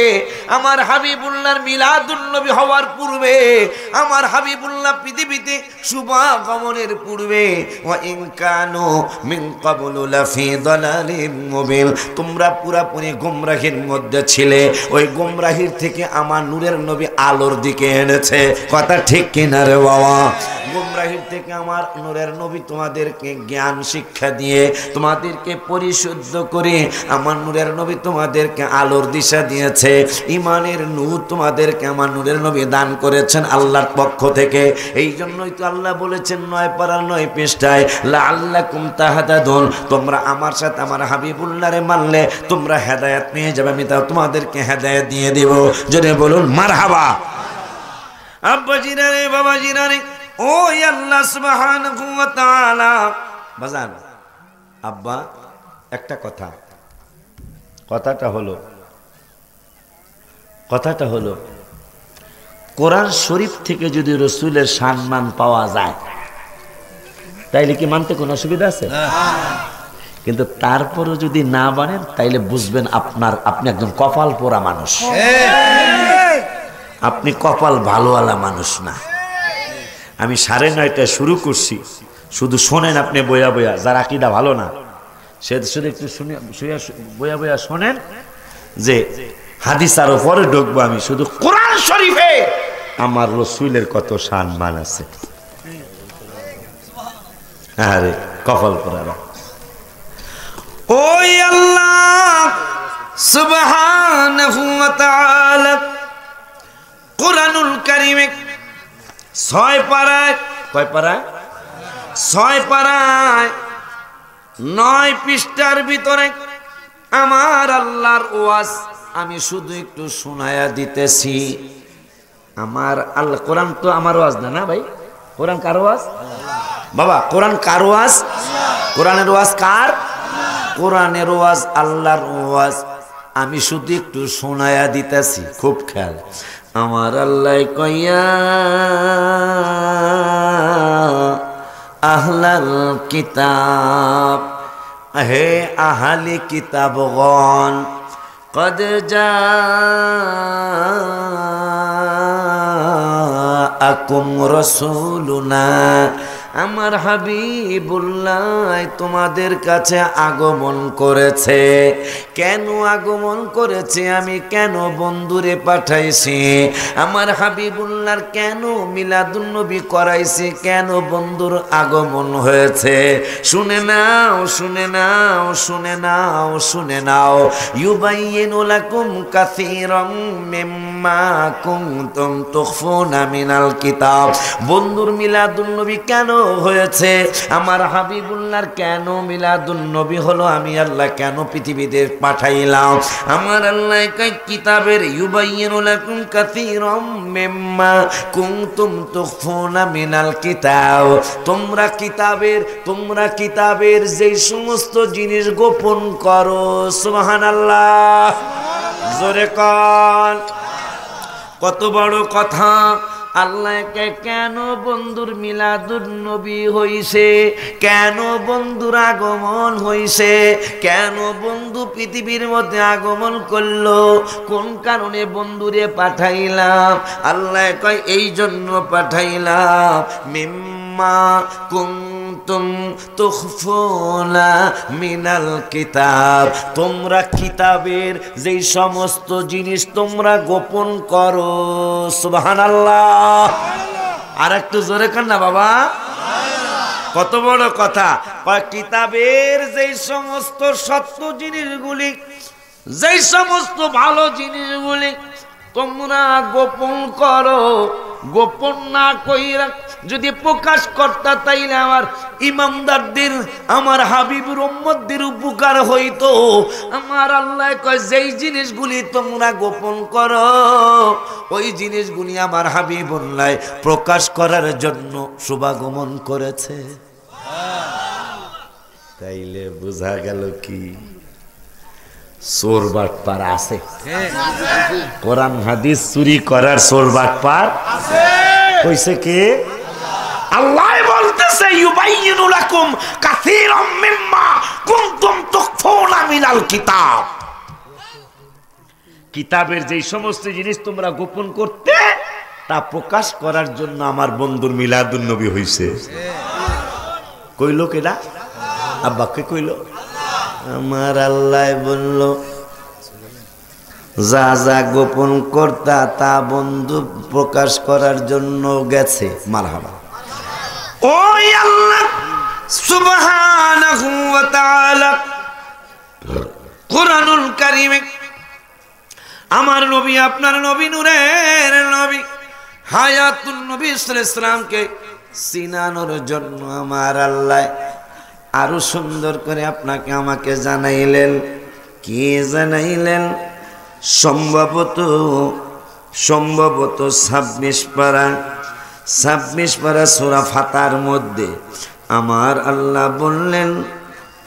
আমার হাবিবুল্লাহর মিলাদুন নবী হওয়ার পূর্বে, আমার হাবিবুল্লাহ পৃথিবীতে শুভাগমনের পূর্বে, ওয়া ইন কানু মিন ক্বাবলু লাফি দালালিম মুবিন, তোমরা পুরাপুরি গোমরাহির মধ্যে ছিলে। ওই গোমরাহির থেকে আমার নূরের নবী আলোর দিকে এনেছে। কথা ঠিক কিনা রে বাবা? গোমরাহির থেকে আমার নূরের নবী তোমাদেরকে জ্ঞান শিক্ষা দিয়ে, তোমাদেরকে পরিশুদ্ধ করে আমার নূরের নবী তোমাদেরকে আলোর দিশা দিয়েছে। ঈমানের নূর তোমাদেরকে আমার নূরের নবী দান করেছেন আল্লাহর পক্ষ থেকে। এই জন্যই তো আল্লাহ বলেছেন 9 পারা 9 পৃষ্ঠায়, লাআল্লাকুম তাহতাদুন, তোমরা আমার সাথে আমার হাবিবুল্লাহরে মানলে তোমরা হেদায়েত পেয়ে যাবে। আমি তাও তোমাদেরকে হেদায়েত দিয়ে দেব। জোরে বলুন মারহাবা। আব্বাজিরা রে, বাবাজিরা রে, ও আল্লাহ সুবহানাহু ওয়া তাআলা। বাজান আব্বা একটা কথাটা হলো কোরআন শরীফ থেকে যদি রাসূলের সম্মান পাওয়া যায় তাইলে কি মানতে কোনো অসুবিধা আছে? কিন্তু তারপরও যদি না মানেন তাইলে বুঝবেন আপনি একজন কপাল পোড়া মানুষ, আপনি কপাল ভালোওয়ালা মানুষ না। আমি 9:30টায় শুরু করছি, শুধু শোনেন আপনি বইয়া বইয়া, যার আকীদা ভালো না সে শুধু একটু বইয়া বইয়া শোনেন যে হাদিস আরো পরে ঢুকবো। আমি শুধু কোরআন শরীফে আমার রাসূলের কত সম্মান আছে। আরে কপাল পোড়ারা, ওই আল্লাহ সুবহানাহু ওয়া তাআলা কোরআনুল কারীমে 6 পারায়, কয় পারায়? 6 পারায় 9 পৃষ্ঠার ভিতরে আমার আল্লাহর ওয়াজ আমি শুধু একটু শোনায়া দিতেছি। আমার আল্লাহ, কোরআন তো আমার ওয়াজ না, না ভাই? কোরআন কার ওয়াজ? বাবা কোরআন কার ওয়াজ? কোরআনের ওয়াজ কার? কোরআনের ওয়াজ আল্লাহর ওয়াজ। আমি শুধু একটু শোনায়া দিতেছি, খুব খেয়াল। আমার আল্লাহ কইয়া আহলাল কিতাব, হে আহলে কিতাবগণ, কদ জাআকুম রাসূলুনা, আমার হাবিবুল্লাহ তোমাদের কাছে আগমন করেছে। কেন আগমন করেছে? আমি কেন বন্ধুরে পাঠাইছি? আমার হাবিবুল্লাহর কেন মিলাদুন নবী করাইছি? কেন বন্ধুর আগমন হয়েছে? শুনে নাও, শুনে নাও, শুনে নাও, শুনে নাও। ইউবাইয়িনু লাকুম কাসীরাম মিম্মা কুনতুম তুখফুনা মিনাল কিতাব। বন্ধুর মিলাদুন নবী কেন হয়েছে? আমার হাবিবুল্লাহর কেন মিলাদুন নবী হলো? আমি আল্লাহ কেন পৃথিবীতে পাঠাইলাম? আমার আল্লাহ কয় কিতাবের ইউবাইয়িনু লাকুম কাসীরাম মিম্মা কুনতুম তুখফুনা মিনাল কিতাব। তোমরা কিতাবের যে সমস্ত জিনিস গোপন করো, সুবহানাল্লাহ, জোরে কর। কত বড় কথা! আল্লাহকে কেন বন্ধুর মিলাদুন নবী হইছে? কেন বন্ধুর আগমন হইছে? কেন বন্ধু পৃথিবীর মধ্যে আগমন করলো? কোন কারণে বন্ধুরে পাঠাইলাম? আল্লাহ কয় এই জন্য পাঠাইলাম, মিম্মা কুনতুম তুখফুনা মিনাল কিতাব। তোমরা কিতাবের যেই সমস্ত জিনিস তোমরা গোপন করো, সুবহানাল্লাহ। আর একটু জোরে কর না বাবা, কত বড় কথা! কিতাবের যেই সমস্ত সত্য জিনিসগুলি, যেই সমস্ত ভালো জিনিসগুলি তোমরা গোপন করো, গোপন না কইরা যদি প্রকাশ করতা তাইলে আমার ইমামদারদের, আমার হাবিবুর উম্মতদের উপকার হইতো। আমার আল্লাহ কয় যেই জিনিসগুলি তোমরা গোপন করো ওই জিনিসগুলি আমার হাবিবুল্লাহ প্রকাশ করার জন্য শুভাগমন করেছে। তাইলে বোঝা গেল কি চোর বাটপার আছে, কোরআন হাদিস চুরি করার চোর বাটপার আছে। কইছে কে? আল্লাহ বলতেছে ইউবাইয়িনু লাকুম কাসীরাম মিম্মা কুনতুম তুখফুনা মিনাল কিতাব। কিতাবের যেই সমস্ত জিনিস তোমরা গোপন করতে তা প্রকাশ করার জন্য আমার বন্ধুর মিলাদুন নবী হইছে। কইলো কেডা? আব্বাকে কইলো। আমার আল্লাহ বলল যা যা গোপন করতা তা বন্ধু প্রকাশ করার জন্য গেছে। মারহাবা। ওই আল্লাহ সুবহানাহু ওয়া তাআলা কুরআনুল কারীমে আমার নবী, আপনার নবী, নূরের নবী, হায়াতুন নবী সাল্লাল্লাহু আলাইহি সাল্লামকে চিনানোর জন্য আমার আল্লাহ আরো সুন্দর করে আপনাকে আমাকে জানাইলেন। কি জানাইলেন? সম্ভবত 26 পারা সূরা ফাতার মধ্যে আমার আল্লাহ বললেন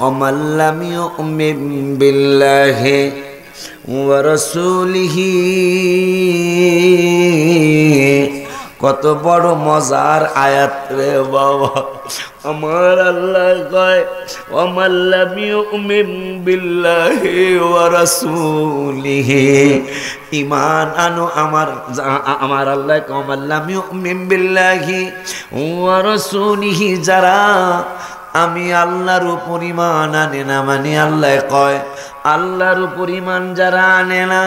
অমাল্লাম ইউমিন বিল্লাহি ওয়া রাসূলিহি। কত বড় মজার আয়াত রে বাবা। আমার আল্লাহ কয় ওয়ামাল্লাম ইউমিন বিল্লাহি ওয়া রাসূলিহি, ঈমান আনো। আমার আল্লাহ কয় ওয়ামাল্লাম ইউমিন বিল্লাহি ওয়া রাসূলিহি, যারা আমি আল্লাহর উপর ঈমান আনে না, মানে আল্লাহ কয় আল্লাহর উপর ঈমান যারা আনে না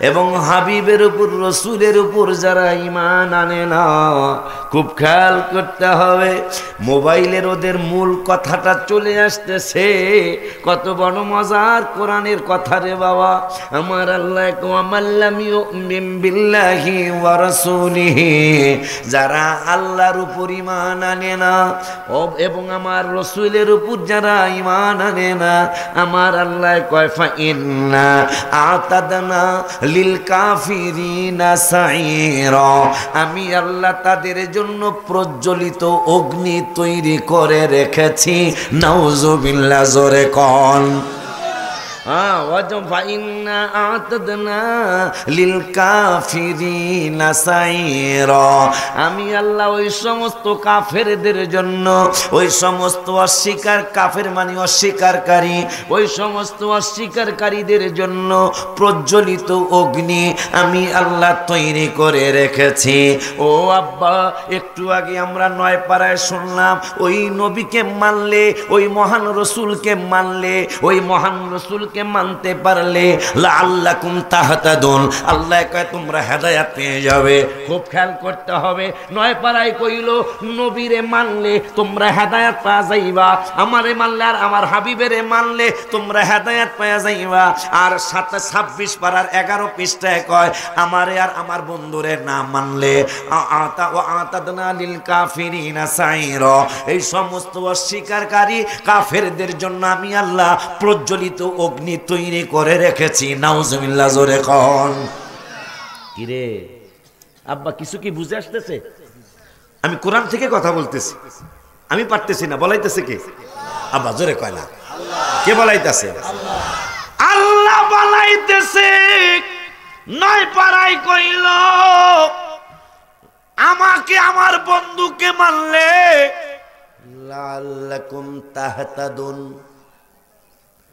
এবং হাবিবের উপর রসুলের উপর যারা ঈমান আনে না, খুব খেয়াল করতে হবে। মোবাইলের ওদের মূল কথাটা চলে আসতেছে। কত বড় মজার কোরআনের কথা রে বাবা। আমার আল্লাহ ওয়ামাল্লাম ইউমিন বিল্লাহি ওয়া রাসূলিহি, যারা আল্লাহর উপর ঈমান আনে না এবং আমার রসুলের উপর যারা ঈমান আনে না, আমার আল্লাহ কয় ফাইন্না আতাদনা লিল কাফিরিনা সাইরা, আমি আল্লাহ তাদের জন্য প্রজ্বলিত অগ্নি তৈরি করে রেখেছি। নাউযুবিল্লাহ, জোরে কোন। ফাইন্না আতাদনা লিল কাফিরিনা সাইরা, আমি আল্লাহ ওই সমস্ত কাফেরদের জন্য, ওই সমস্ত অস্বীকার, কাফের মানে অস্বীকারকারী, ওই সমস্ত অস্বীকারীদের জন্য প্রজ্বলিত অগ্নি আমি আল্লাহ তৈরি করে রেখেছি। ও আব্বা, একটু আগে আমরা 9 পাড়ায় শুনলাম ওই নবীকে মানলে, ওই মহান রসুলকে মানলে, ওই মহান রসুলকে মানতে পারলে লাআল্লাকুম তাহতাদুন, আল্লাহ কয় তোমরা হেদায়েত পেয়ে যাবে। খুব খেয়াল করতে হবে। 9 পাড়ায় কইল নবীরে মানলে তোমরা হেদায়েত পাওয়া যাইবা, আমারে মানলে আর আমার হাবিবেরে মানলে তোমরা হেদায়েত পাওয়া যাইবা। আর 26 পাড়ার 11 পৃষ্ঠায় কয় আমারে আর আমার বন্ধুরে না মানলে আতাদনা লিল কাফিরিনা সাইরা, এই সমস্ত অস্বীকারী কাফেরদের জন্য আমি আল্লাহ প্রজ্বলিত অগ্নি তৈরি করে রেখেছি। নাউজুবিল্লাহ, জোরে কোন। কিরে আব্বা, কিছু কি বুঝে আসতেছে? আমি কোরআন থেকে কথা বলতেছি, আমি পারতেছি না, বলাইতেছে কে? আব্বা জোরে কয় না। কে বলাইতেছে? আল্লাহ বলাইতেছে। 9 পাড়ায় কইল আমাকে আমার বন্ধুকে মানলে লাআল্লাকুম তাহতাদুন,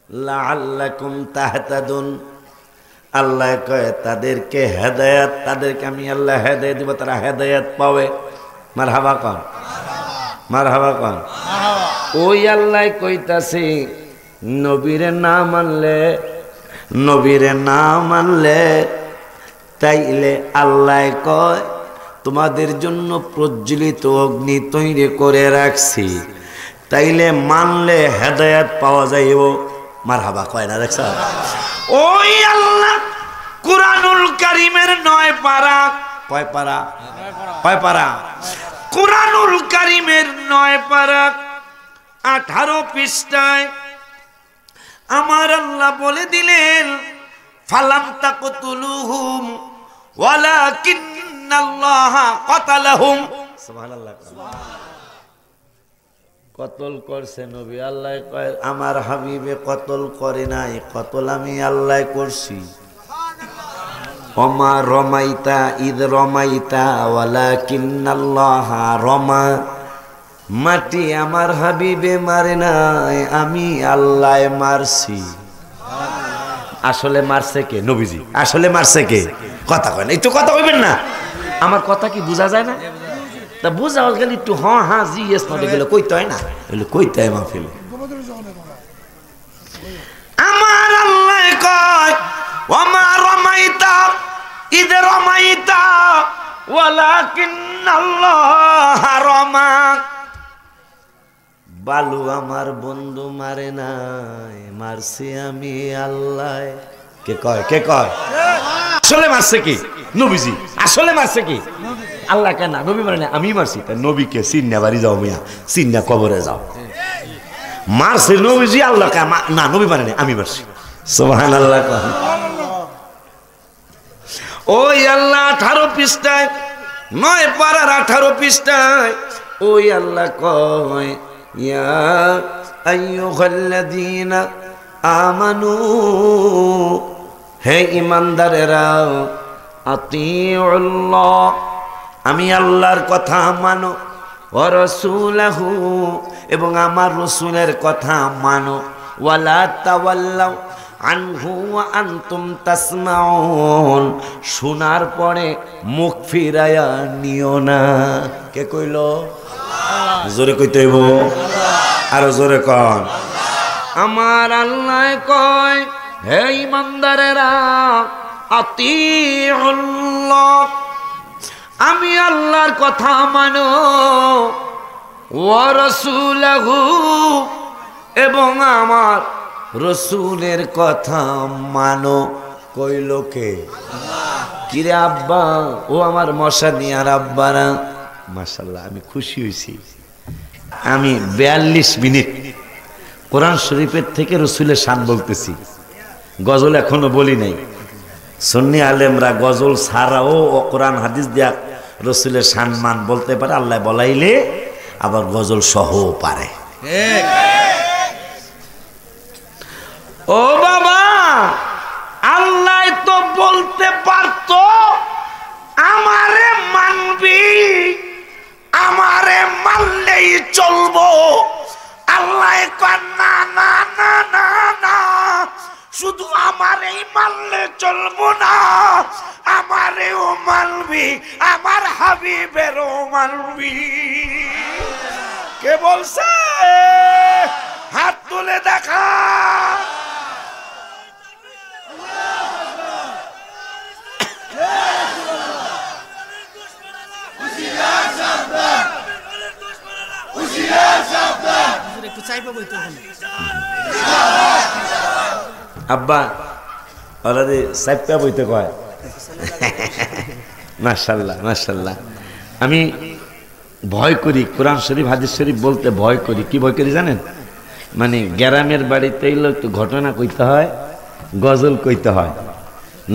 লাআল্লাকুম তাহতাদুন, আল্লাহ কয় তাদেরকে হেদায়েত, তাদেরকে আমি আল্লাহ হেদায়েত দিব, তারা হেদায়েত পাবে। মারহাবা কন, মারহাবা কন। ওই আল্লাহ কইতাছে নবীরে না মানলে, নবীরে না মানলে তাইলে আল্লাহ কয় তোমাদের জন্য প্রজ্বলিত অগ্নি তৈরি করে রাখছি, তাইলে মানলে হেদায়েত পাওয়া যাইব। মারহাবা কয় না? দেখছ? ওই আল্লাহ কুরআনুল কারীমের 9 পারা, কয় পারা? কয় পারা? কুরআনুল কারীমের 9 পারা 18 পৃষ্ঠায় আমার আল্লাহ বলে দিলেন ফালাম তাকতুলুহুম ওয়ালাকিন্নাল্লাহা কাতালাহুম। সুবহানাল্লাহ। কতল করছে নবী, আল্লাহ কয় আমার হাবিবে কতল করে নাই, কতল আমি আল্লাহ করছি। ওমা রমাইতা ইদ রমাইতা ওয়ালাকিন্নাল্লাহা রমা। মাটি আমার হাবিবে মারে নাই, আমি আল্লাহ মারছি। আসলে মারছে কে? নবীজি। আসলে মারছে কে? কথা কয় না, একটু কথা কইবেন না। আমার কথা কি বোঝা যায় না? তা বোঝা গেলে একটু হ্যাঁ হ্যাঁ জি এস নটে গেলে কইতে হয় না, এগুলো কইতে হয় মাহফিলে। আমার আল্লাহ কয় ওমা রমাইতা ইদ রমাইতা ওয়ালাকিন্নাল্লাহা রমা। বালু আমার বন্ধু মারে নাই, মারছি আমি আল্লাহ। কে কয়? কে কয়? আসলে মারছে কি? নবীজি। আসলে মারছে কি? আল্লাহ। কেন? নবী মারে না, আমি মারছি। তা নবীকে সিন্না বাড়ি যাও মিয়া, সিন্না কবরে যাও। মারছে নবীজি, আল্লাহ না, নবী মারে না, আমি মারছি। সুবহানাল্লাহ। ওই আল্লাহ 18 পৃষ্ঠায়, 9 পারার 18 পৃষ্ঠায় ওই আল্লাহ কয় ইয়া আইয়ুহাল্লাযীনা আমানু, হে ঈমানদারেরা, আতিউল্লাহ, আমি আল্লাহর কথা মানো, ওয়া রাসূলাহু, এবং আমার রাসূলের কথা মানো, ওয়ালা তাওয়াল্লাউ আনহু ওয়া আনতুম তাসমাউন, শোনার পরে মুখ ফিরায়া নিও না। কে কইল? জোরে কইতে হইব, আরো জোরে কন। আমার আল্লাহ কয় হে ঈমানদারেরা, আতিউল্লাহ, আমি আল্লাহর কথা মানো, ওয়া রাসূলাহু, এবং আমার রসুলের কথা মানো। কইল কে? কিরে আব্বা, ও আমার মশা নিয়ার আব্বারা। মাশাআল্লাহ, আমি খুশি হয়েছি। আমি 42 মিনিট কোরআন শরীফের থেকে রসুলের শান বলতেছি, গজল এখনো বলি নাই। সুন্নি আলেমরা গজল ছাড়াও কোরআন হাদিস দিয়া রসুলের শান মান বলতে পারে, আল্লাহ বলাইলে আবার গজল সহ পারে। ও বাবা, আল্লাহ তো বলতে পারতো আমারে মানবি, আমারে মানলেই চলবো। আল্লাহ কয় না না না না না, শুধু আমারেই মানলে চলবো না, আমারেও মানবি, আমার হাবিবেরও মানবি। কে বলছে? হাত তুলে দেখা। আব্বা অলরেডি সাইপা বইতে কয়। মাশাআল্লাহ মাশাআল্লাহ। আমি ভয় করি কোরআন শরীফ হাদিস শরীফ বলতে ভয় করি। কি ভয় করি জানেন? মানে গ্রামের বাড়িতে এলো একটু ঘটনা কইতে হয়, গজল কইতে হয়,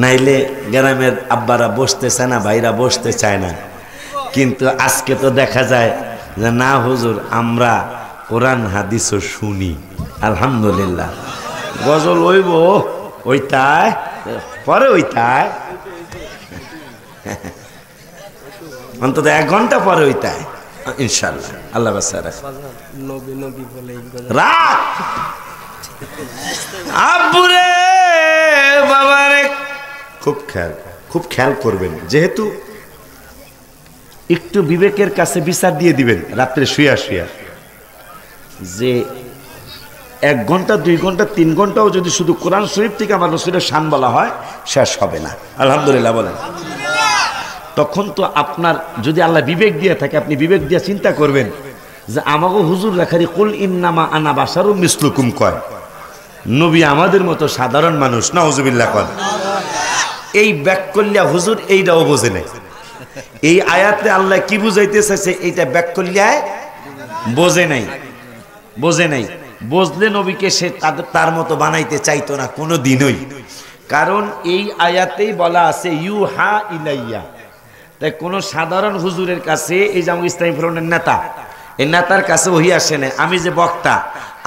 নাইলে গ্রামের আব্বারা বসতে চায় না, ভাইরা বসতে চায় না। কিন্তু আজকে তো দেখা যায় যে না হুজুর, আমরা কোরআন হাদিসও শুনি, আলহামদুলিল্লাহ। গজল ওইব ওইটায় পরে, ওইটায় অন্তত 1 ঘন্টা পরে ওইটায় ইনশাআল্লাহ। আল্লাহ বাসারা রাত আব্বুরে বাবারে খুব খেয়াল করবেন, যেহেতু একটু বিবেকের কাছে বিচার দিয়ে দিবেন রাত্রে শুয়া শুয়া, যে 1 ঘন্টা 2 ঘন্টা 3 ঘন্টাও যদি শুধু কোরআন শরীফ থেকে আমার রসুলের শান বলা হয়, শেষ হবে না। আলহামদুলিল্লাহ বলেন। তখন তো আপনার যদি আল্লাহ বিবেক দিয়ে থাকে, আপনি বিবেক দিয়ে চিন্তা করবেন যে আমাকে হুজুর লেখারি কুল ইন্নামা আনা বাশারুম মিসলুকুম কয়, নবী আমাদের মতো সাধারণ মানুষ, নাউজুবিল্লাহ কয়। এই ব্যাক করলিয়া হুজুর এইটাও বোঝে নাই। এই আয়াতে আল্লাহ কি বুঝাইতে চাইছে এইটা ব্যাক করলিয়ায় বোঝে নাই, বোঝে নাই। বুঝলে নবীকে সে তার মতো বানাইতে চাইতো না কোনো দিনই। কারণ এই আয়াতেই বলা আছে ইউহা ইলাইয়া। তাই কোন সাধারণ হুজুরের কাছে, এই যে ইসলামী ফ্রন্টের নেতা, এই নেতার কাছে ওহি আসে না। আমি যে বক্তা,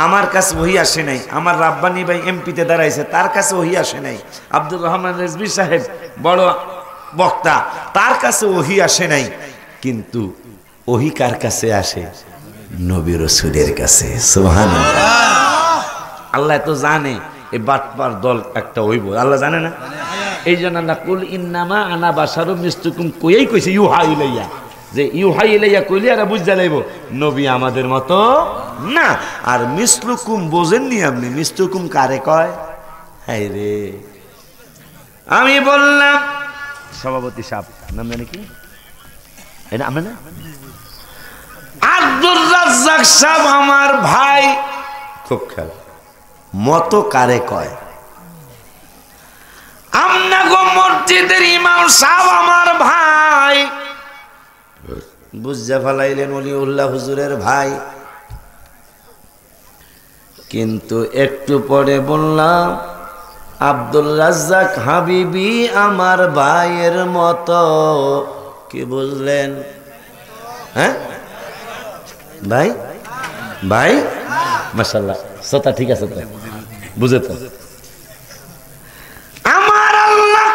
আমার কাছে ওহি আসে নাই, আমার রাব্বানি ভাই এমপিতে দাঁড়াইছে তার কাছে ওহি আসে নাই, আব্দুর রহমান রেজভী সাহেব বড় বক্তা তার কাছে ওহি আসে নাই, কিন্তু ওহি কার কাছে আসে? নবী রাসূলের কাছে। সুবহানাল্লাহ। আল্লাহ তো জানে এই বাটপার দল একটা হইব, আল্লাহ জানে না? এই জন্য আল্লাহ কুল ইন্নামা আনা বাশারুম মিসলুকুম কইই কইছে ইউহা ইলাইয়া, যে ইউহা ইলাইয়া কইলে আর বুঝা লাইব নবী আমাদের মতো না। আর মিসলুকুম বোঝেননি আপনি? মিসলুকুম কারে কয়? হায় রে, আমি বললাম সভাপতি সাহেব নাম জানি কি এটা আমরা না, আব্দুর রাজ্জাক সাহেব আমার ভাই। খুব খেয়াল, মতো কারে কয়? আমনা গো মসজিদের ইমাম সাহেব আমার ভাই, বুঝা ফেলাইলেন ওলিউল্লাহ হুজুরের ভাই। কিন্তু একটু পরে বললাম আব্দুল রাজ্জাক হাবিবি আমার ভাইয়ের মতো। কি বুঝলেন? হ্যাঁ ভাই, ভাই মাশাআল্লাহ, কথা ঠিক আছে তো, বুঝে তো। আমার আল্লাহ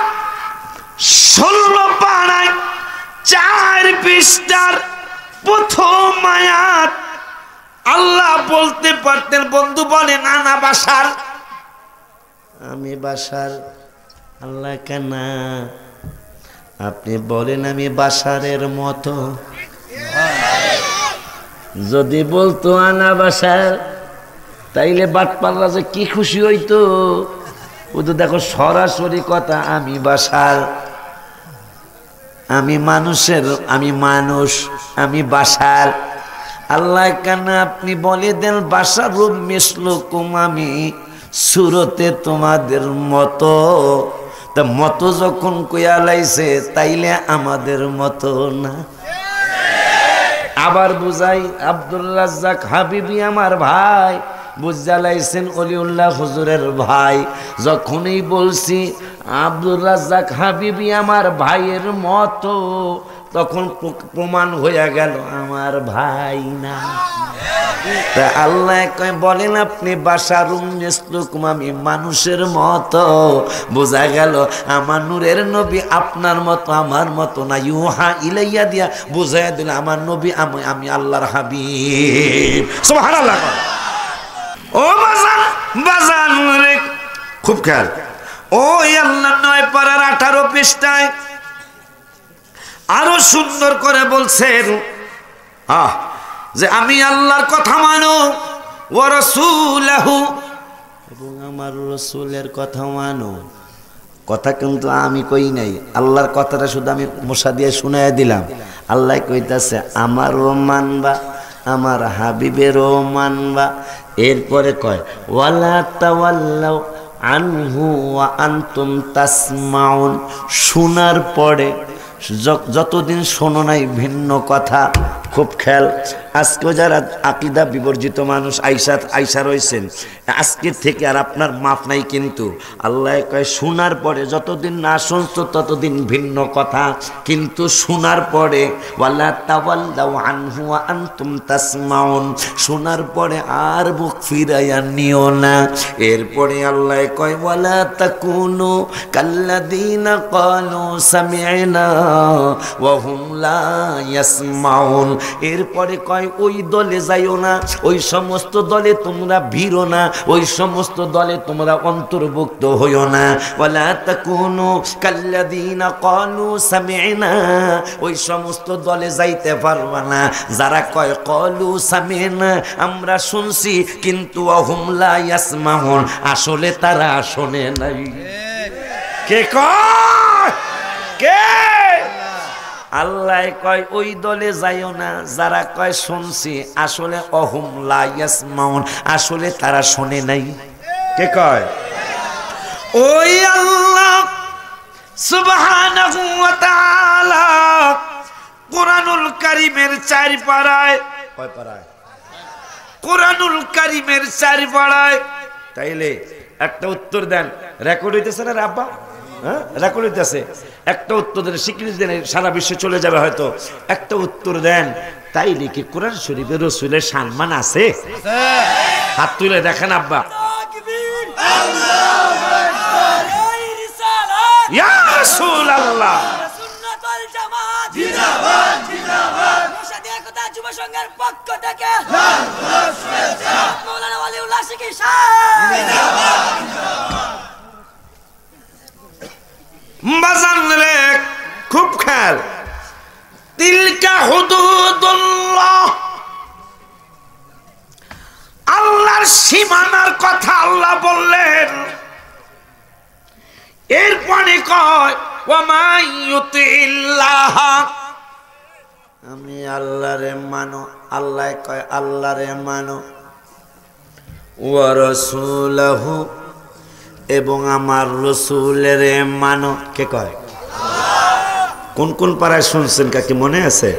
16 পারায় 4 পৃষ্ঠার প্রথম আয়াত আল্লাহ বলতে পারতেন বন্ধু বলেন আনা বাশার, আমি বাশার। আল্লাহ কেন আপনি বলেন আমি বাশারের মতো? যদি বলতো আনা বাশার তাইলে বাটপাল্লা যে কি খুশি হইতো। ও তো দেখো সরাসরি কথা, আমি বাশার, আমি মানুষের, আমি মানুষ, আমি বাশার। আল্লাহ কেন আপনি বলে দেন বাশার রূপ মিসলুকুম, আমি সুরতে তোমাদের মতো। তা মতো যখন কইয়া লাইছে তাইলে আমাদের মতো না। আবার বুঝাই, আব্দুল রাজ্জাক হাবিবি আমার ভাই, বুঝা লাইছেন ওলিউল্লাহ হুজুরের ভাই। যখনই বলছি আব্দুল রাজ্জাক হাবিবি আমার ভাইয়ের মতো, তখন প্রমাণ হইয়া গেল আমার ভাই না। তা আল্লাহ কয় বলেন আপনি বাশারুম মিসলুকুম, আমি মানুষের মতো। বোঝা গেল আমার নূরের নবী আপনার মতো আমার মতো না। ইউহা ইলাইয়া দিয়া বুঝাইয়া দিল আমার নবী আমি আল্লাহর হাবিব। সুবহানাল্লাহ। ও বাজান, বাজান রে, খুব খেয়াল। ওই আল্লাহ 9 পারার 18 পৃষ্ঠায় আরো সুন্দর করে বলছেন যে আমি আল্লাহর কথা মানো, ওয়া রাসূলহু, এবং আমার রাসূলের কথা মানো। কথা কিন্তু আমি কই নাই, আল্লাহর কথাটা শুধু আমি মশা দিয়ে শুনাইয়া দিলাম। আল্লাহ কইতাছে আমারও মানবা, আমার হাবিবেরও মানবা। এরপরে কয় ওয়ালা তাওয়াল্লাউ আনহু ওয়া আনতুম তাসমাউন, শোনার পরে যতদিন শোনো নাই ভিন্ন কথা। খুব খেয়াল, আজকেও যারা আকীদা বিবর্জিত মানুষ আইসা রয়েছেন, আজকের থেকে আর আপনার মাফ নাই। কিন্তু আল্লাহ কয় শোনার পরে, যতদিন না শুনছো ততদিন ভিন্ন কথা, কিন্তু শোনার পরে ওয়ালা তাওয়াল্লাউ আনহু ওয়া আনতুম তাসমাউন, শোনার পরে আর বুক ফিরাইয়া নিও না। এরপরে আল্লাহ কয় ওয়ালা তাকুনু কাল্লাযীনা ক্বালু সামি'না ওয়া হুম লা ইয়াসমাউন। এরপরে কয় ওই দলে যাইও না, ওই সমস্ত দলে তোমরা ভিড়ো না, ওই সমস্ত দলে তোমরা অন্তর্ভুক্ত হইও না। ওয়ালা তাকুনু কাল্লাযীনা ক্বালু সামি'না, ওই সমস্ত দলে যাইতে পারবা না যারা কয় ক্বালু সামি'না, আমরা শুনছি, কিন্তু ওয়াহুম লা ইয়াসমাউন, আসলে তারা শোনে নাই। কে কয়? কে? আল্লাহ কয় ওই দলে যাইও না যারা কয় শুনছি, আসলে অহুম লা ইয়াসমাউন, আসলে তারা শোনে নাই। কে কয়? ওই আল্লাহ সুবহানাহু ওয়া তাআলা কুরআনুল কারীমের 4 পারায়, কয় পারায়? কুরআনুল কারীমের 4 পারায়। তাইলে একটা উত্তর দেন, রেকর্ড হইতেছে না আব্বা? হ্যাঁ, রেকর্ড হইতেছে। একটা উত্তর দেন, স্বীকৃতি দেন, সারা বিশ্বে চলে যাবে হয়তো। একটা উত্তর দেন, তাইলে কি কোরআন শরীফে রাসূলের সম্মান আছে? হাত তুলে দেখেন আব্বা। ইয়া রাসূলুল্লাহ সুন্নাতুল জামাত জিন্দাবাদ জিন্দাবাদ মুর্শিদিয়া একতা যুব সংঘের পক্ষ থেকে মাওলানা ওয়ালিউল্লাহ শিকি সাহেব জিন্দাবাদ জিন্দাবাদ বাজান রে খুব খেয়াল তিলকা হুদুদুল্লাহ আল্লাহর সীমানার কথা আল্লাহ বললেন এরপরে কয় ওয়ামাই ইউতিল্লাহ আমি আল্লাহরে মানো আল্লাহ কয় আল্লাহরে মানো ওয়া রাসূলহু এবং আমার রাসূলের মানো কে কয় কোন কোন পারায় শুনছেন কাকি মনে আছে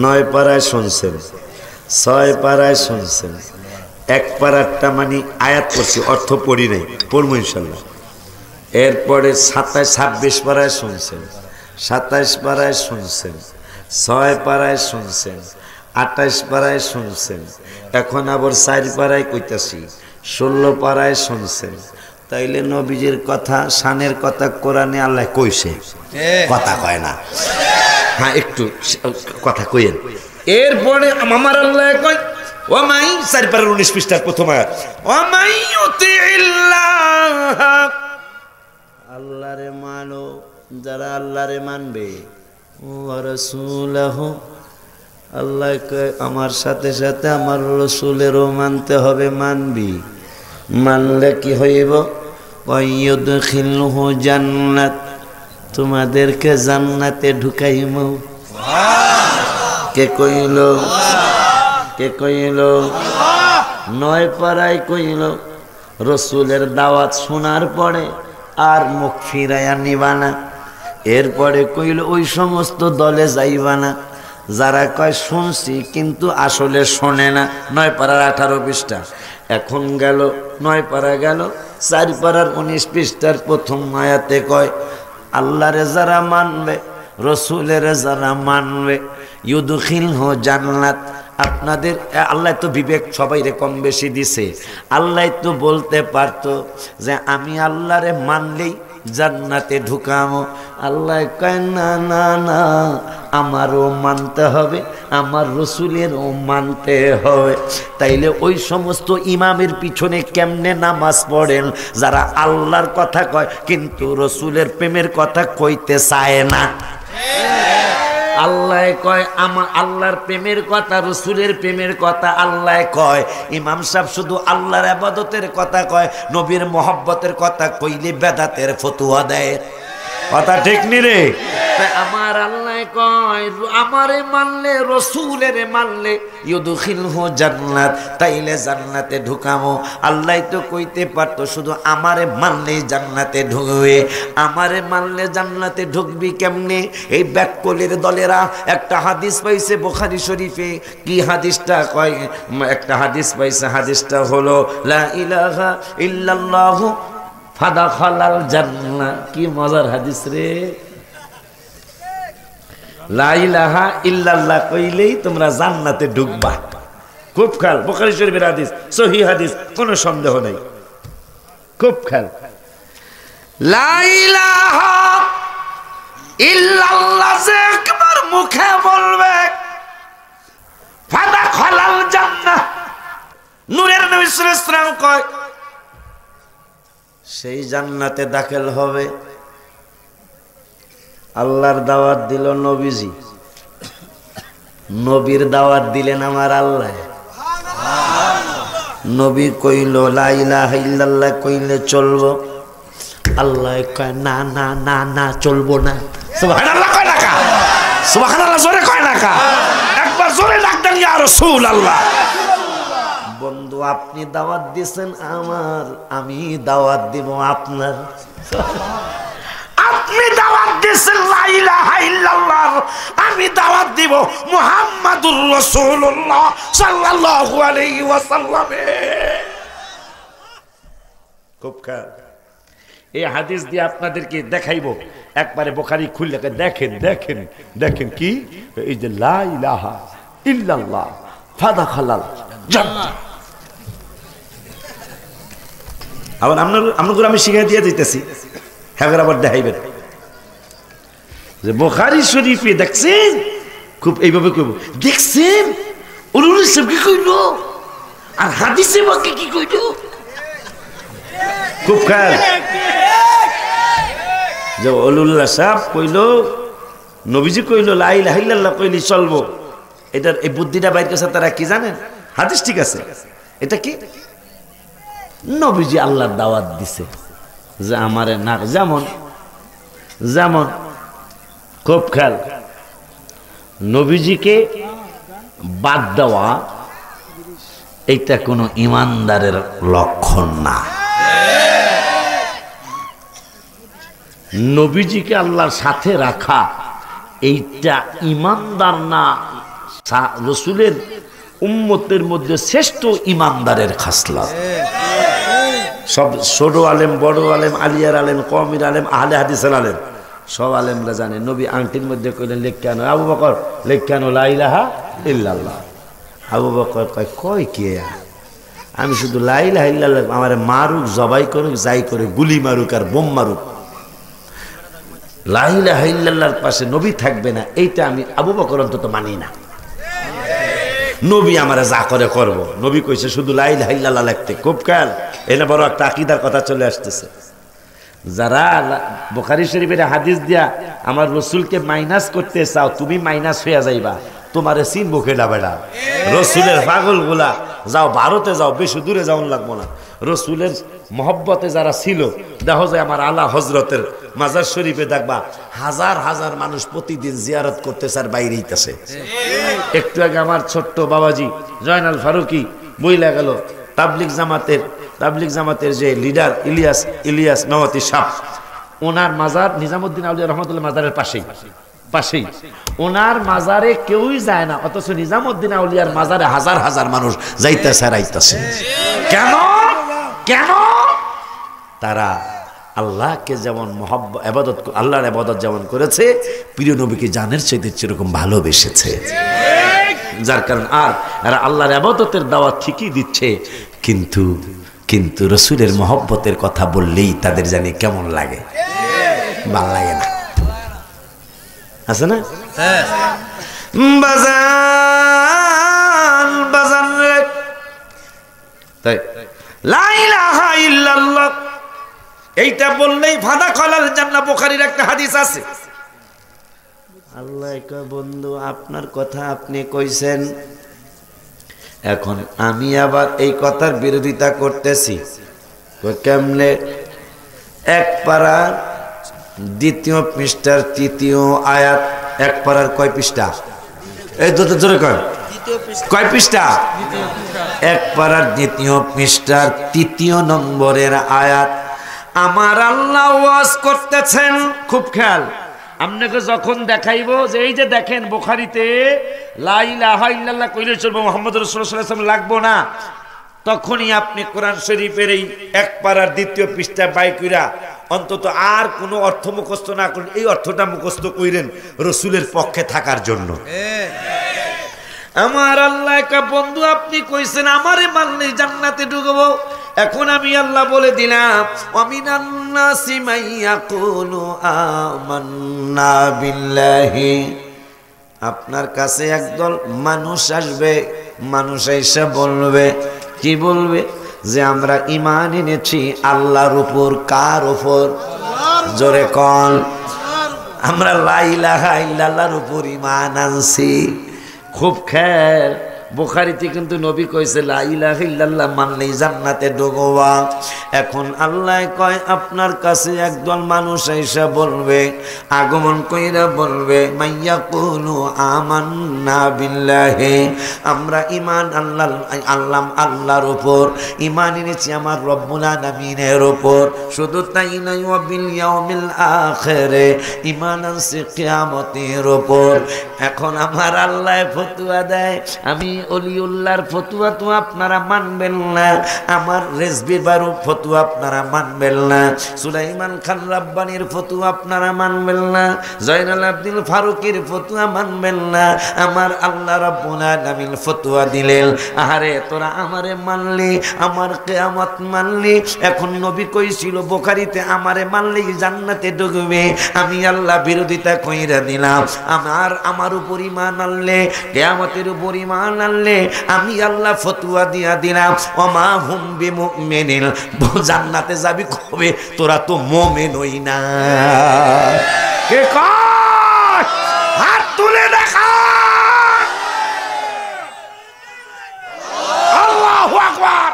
9 পারায় শুনছেন 6 পারায় শুনছেন 1 পারাটা মানে আয়াত করছি অর্থ পড়ি নাই পড়বো ইনশাআল্লাহ এরপরে 27 26 পারায় শুনছেন 27 পারায় শুনছেন 6 পারায় শুনছেন 28 পারায় শুনছেন এখন আবার 4 পারায় কইতাছি 16 পারায় শুনছেন তাইলে নবীজির কথা শানের কথা কোরআনে আল্লাহ কইছে কথা কয় না হ্যাঁ একটু কথা কইেন এরপরে আমার আল্লাহ কয় ওয়ামাই 4 পারার 19 পৃষ্ঠার প্রথম আয়াত ওয়ামাই ইউতিল্লাহ আল্লাহরে মানো যারা আল্লাহরে মানবে ওয়া রাসূলহু আল্লাহ কয় আমার সাথে সাথে আমার রাসূলেরও মানতে হবে মানবি মানলে কি হইব ওয়াইয়ুদখিলহু জান্নাত তোমাদেরকে জান্নাতে ঢুকাইমু কে কইল কে কইল 9 পারায় কইল রাসূলের দাওয়াত শোনার পরে আর মুখ ফিরাইয়া নিবা না এরপরে কইল ওই সমস্ত দলে যাইবা না যারা কয় শুনছি কিন্তু আসলে শোনে না 9 পারার 18 পৃষ্ঠা এখন গেল 9 পারা গেল 4 পারার 19 পৃষ্ঠার প্রথম আয়াতে কয় আল্লাহরে যারা মানবে রাসূলের যারা মানবে ইউদখিলহু জান্নাত আপনাদের আল্লাহ তো বিবেক সবাইরে কম বেশি দিছে আল্লাহ তো বলতে পারতো যে আমি আল্লাহরে মানলেই জান্নাতে ঢুকামো আল্লাহ কয় না না না আমারও মানতে হবে আমার রাসূলেরও মানতে হবে তাইলে ওই সমস্ত ইমামের পিছনে কেমনে নামাজ পড়েন যারা আল্লাহর কথা কয় কিন্তু রাসূলের প্রেমের কথা কইতে চায় না আল্লাহ কয় আমার আল্লাহর প্রেমের কথা রাসূলের প্রেমের কথা আল্লাহ কয় ইমাম সাহেব শুধু আল্লাহর ইবাদতের কথা কয় নবীর মহব্বতের কথা কইলে বেদাতের ফতোয়া দেয় কথা ঠিক নি রে তাই আমার আল্লাহ কয় আমারে মানলে রাসূলের মানলে ইউদখিলহু জান্নাত তাইলে জান্নাতে ঢুকামো আল্লাহ তো কইতে পারতো শুধু আমারে মানলেই জান্নাতে ঢুকবে আমারে মানলে জান্নাতে ঢুকবি কেমনে এই ব্যাককলের দলেরা একটা হাদিস পাইছে বুখারী শরীফে কি হাদিসটা কয় একটা হাদিস পাইছে হাদিসটা হলো লা ইলাহা ইল্লাল্লাহু ফাদাখালাল জান্নাহ কি মজার হাদিস রে লা ইলাহা ইল্লাল্লাহ কইলেই তোমরা জান্নাতে ঢুকবা খুব খেয়াল বুখারী শরীফের হাদিস সহিহ হাদিস কোনো সন্দেহ নাই খুব খেয়াল লা ইলাহা ইল্লাল্লাহ যে একবার মুখে বলবে ফাদাখালাল জান্নাহ নূরের নবী সাল্লাল্লাহু আলাইহি ওয়াসাল্লাম কয় সেই জান্নাতে দাখিল হবে আল্লাহর দাওয়াত দিল নবীজি নবীর দাওয়াত দিলেন আমার আল্লাহ নবী কইল লা ইলাহা ইল্লাল্লাহ কইলে চলবো আল্লাহ কয় না না না না চলবো না সুবহানাল্লাহ কয় না কা সুবহানাল্লাহ জোরে কয় না কা একবার জোরে ডাক দেন ইয়া রাসূলুল্লাহ বন্ধু আপনি দাওয়াত দিয়েছেন আমার আমি দাওয়াত দিব আপনার আপনি দাওয়াত দিয়েছেন লা ইলাহা ইল্লাল্লাহ আমি দাওয়াত দিব মুহাম্মাদুর রাসূলুল্লাহ সাল্লাল্লাহু আলাইহি ওয়াসাল্লাম খুব খেয়াল এই হাদিস দিয়ে আপনাদেরকে দেখাইবো একবারে বুখারী খুলে দেখেন দেখেন দেখেন কি এই যে লা ইলাহা ইল্লাল্লাহ ফাদাখালাল জান্নাহ। আবার আপনাদের আমি শিখাই দিয়ে দিতেছি, হ্যাঁ আবার দেখাইবেন যে বুখারী শরীফে দেখছেন খুব এইভাবে কইব, দেখছেন উলুল সাহেব কি কইল আর হাদিসে বাকি কি কইল, খুব খেয়াল যে উলুল্লাহ সাহেব কইল নবীজি কইল লা ইলাহা ইল্লাল্লাহ কইলি চলবো, এটার এই বুদ্ধিটা বাইর করছে তারা কি জানেন? হাদিস ঠিক আছে, এটা কি নবীজি আল্লাহর দাওয়াত দিছে যে আমারে না, যেমন যেমন খুব খেয়াল নবীজিকে বাদ দেওয়া এইটা কোনো ইমানদারের লক্ষণ না। নবীজিকে আল্লাহর সাথে রাখা এইটা ইমানদার না, রসুলের উম্মতের মধ্যে শ্রেষ্ঠ ইমানদারের খাসলত। সব ছোট আলেম, বড় আলেম, আলিয়ার আলেম, কওমির আলেম, আহলে হাদিসের আলেম, সব আলেমরা জানে নবী আংটির মধ্যে কইলেন লেখানো, আবু বকর লেখানো লা ইলাহা ইল্লাল্লাহ। আবু বকর কয় কে আমি শুধু লা ইলাহা ইল্লাল্লাহ, আমার মারুক জবাই করুক যাই করে গুলি মারুক আর বোম মারুক, লা ইলাহা ইল্লাল্লাহর পাশে নবী থাকবে না, এইটা আমি আবু বকর অন্তত মানি না। নবী আমারে যা করে করব, নবী কইছে শুধু লা ইলাহা ইল্লাল্লাহ লিখতে। খুব খেয়াল, এনে বড় একটা আকীদার কথা চলে আসতেছে। যারা বুখারী শরীফের হাদিস দিয়া আমার রসুলকে মাইনাস করতে চাও, তুমি মাইনাস হয়ে যাইবা, তোমারে চিনবো কেডা বেড়া? রসুলের পাগলগুলা যাও ভারতে যাও, বেশি দূরে যাওন লাগবো না। রসুলের মহব্বতে যারা ছিল, দেখো যে আমার আলা হজরতের মাজার শরীফে দেখবা হাজার হাজার মানুষ প্রতিদিন জিয়ারত করতেছে আর বাইরে হইতেছে। একটু আগে আমার ছোট্ট বাবাজি জয়নাল ফারুকি বইলা গেল তাবলিগ জামাতের যে লিডার ইলিয়াস নওয়াতি সাহ, ওনার মাজার নিজামুদ্দিন আউলিয়া রহমতুল্লাহ মাজারের পাশেই ওনার মাজারে কেউই যায় না, অথচ নিজামুদ্দিন আউলিয়ার মাজারে হাজার হাজার মানুষ যাইতেছে আর আইতেছে। কেন? তারা আল্লাহকে যেমন আল্লাহর ইবাদত যেমন করেছে, প্রিয় নবীকে জানের চাইতে সেরকম ভালোবেসেছে, যার কারণ আর এরা আল্লাহর ইবাদতের দাওয়াত ঠিকই দিচ্ছে, কিন্তু রসুলের মহব্বতের কথা বললেই তাদের জানি কেমন লাগে, ভাল লাগে না, আছে না? বাজান তাই লা ইলাহা ইল্লাল্লাহ এইটা বললেই ফাদাখালাল জান্নাহ। বুখারীর একটা হাদিস আছে। আল্লাহ কয় বন্ধু আপনার কথা আপনি কইছেন, এখন আমি আবার এই কথার বিরোধিতা করতেছি। কেমনে? এক পারার 2 পৃষ্ঠার 3 আয়াত। এক পারার কয় পৃষ্ঠা? এই দুটো জোরে কয় পৃষ্ঠা? এক পারার 2 পৃষ্ঠার 3 নম্বরের আয়াত। আমার আল্লাহ ওয়াজ করতেছেন, খুব খেয়াল, আপনাকে যখন দেখাইবো যে এই যে দেখেন বুখারীতে লা ইলাহা ইল্লাল্লাহ কইলে চলবে, মুহাম্মদ রাসূলুল্লাহ সাল্লাল্লাহু আলাইহি ওয়াসাল্লাম লাগবো না, তখনই আপনি কোরআন শরীফের এই এক পারার 2 পৃষ্ঠা বাই কইরা অন্তত আর কোনো অর্থ মুখস্থ না করেন, এই অর্থটা মুখস্থ কইরেন রসুলের পক্ষে থাকার জন্য। আমার আল্লাহ কা বন্ধু আপনি কইছেন আমারে মানলে জান্নাতে ঢুকবো, এখন আমি আল্লাহ বলে দিলাম ওয়ামিনান নাসি মাইয়াকুলু আমান্না বিল্লাহি, আপনার কাছে একদল মানুষ আসবে, মানুষ এসে বলবে, কি বলবে? যে আমরা ঈমান এনেছি আল্লাহর উপর। কার উপর? জোরে কোন? আমরা লা ইলাহা ইল্লাল্লাহর উপর ঈমান আনছি। খুব খেয়াল, বুখারীতে কিন্তু নবী কইছে লা ইলাহা ইল্লাল্লাহ মানলেই জান্নাতে ঢুকবা। এখন আল্লাহ কয় আপনার কাছে একদল মানুষ এসে বলবে, আগমন কইরা বলবে, মাইয়াকুলু আমান্না বিল্লাহি, আমরা ঈমান আল্লাহর উপর ঈমান এনেছি, আমার রব্বুল আলামিনের উপর। শুধু তাই নয়, ওয়া বিল ইয়াউমিল আখিরে, ঈমান আনছি কিয়ামতের উপর। এখন আমার আল্লাহ ফতোয়া দেয়, আমি অলিউল্লাহর ফতুয়া তো আপনারা মানবেন না, আমার রেজবি বারুর ফতুয়া আপনারা মানবেন না, সুলাইমান খান রাব্বানির ফতুয়া আপনারা মানবেন না, জয়নাল আব্দিন ফারুকের ফতুয়া মানবেন না, আমার আল্লাহ রাব্বুল আলামিন ফতুয়া দিলেন, আহারে তোরা আমারে মানলি, আমার কিয়ামত মানলি। এখন নবী কইছিল বুখারীতে, আমারে মানলেই জান্নাতে ঢুকবে, আমি আল্লাহ বিরোধিতা কইরা দিলাম। আমার উপর ঈমান আনলে, কিয়ামতের উপর ঈমান আনলে আমি আল্লাহ ফতোয়া দিয়া দিলাম, ওমা হুম বিমুমিনিন, জান্নাতে যাবি কবে, তোরা তো মুমিন হই না। কে কয় হাত তুলে দেখা, আল্লাহু আকবার।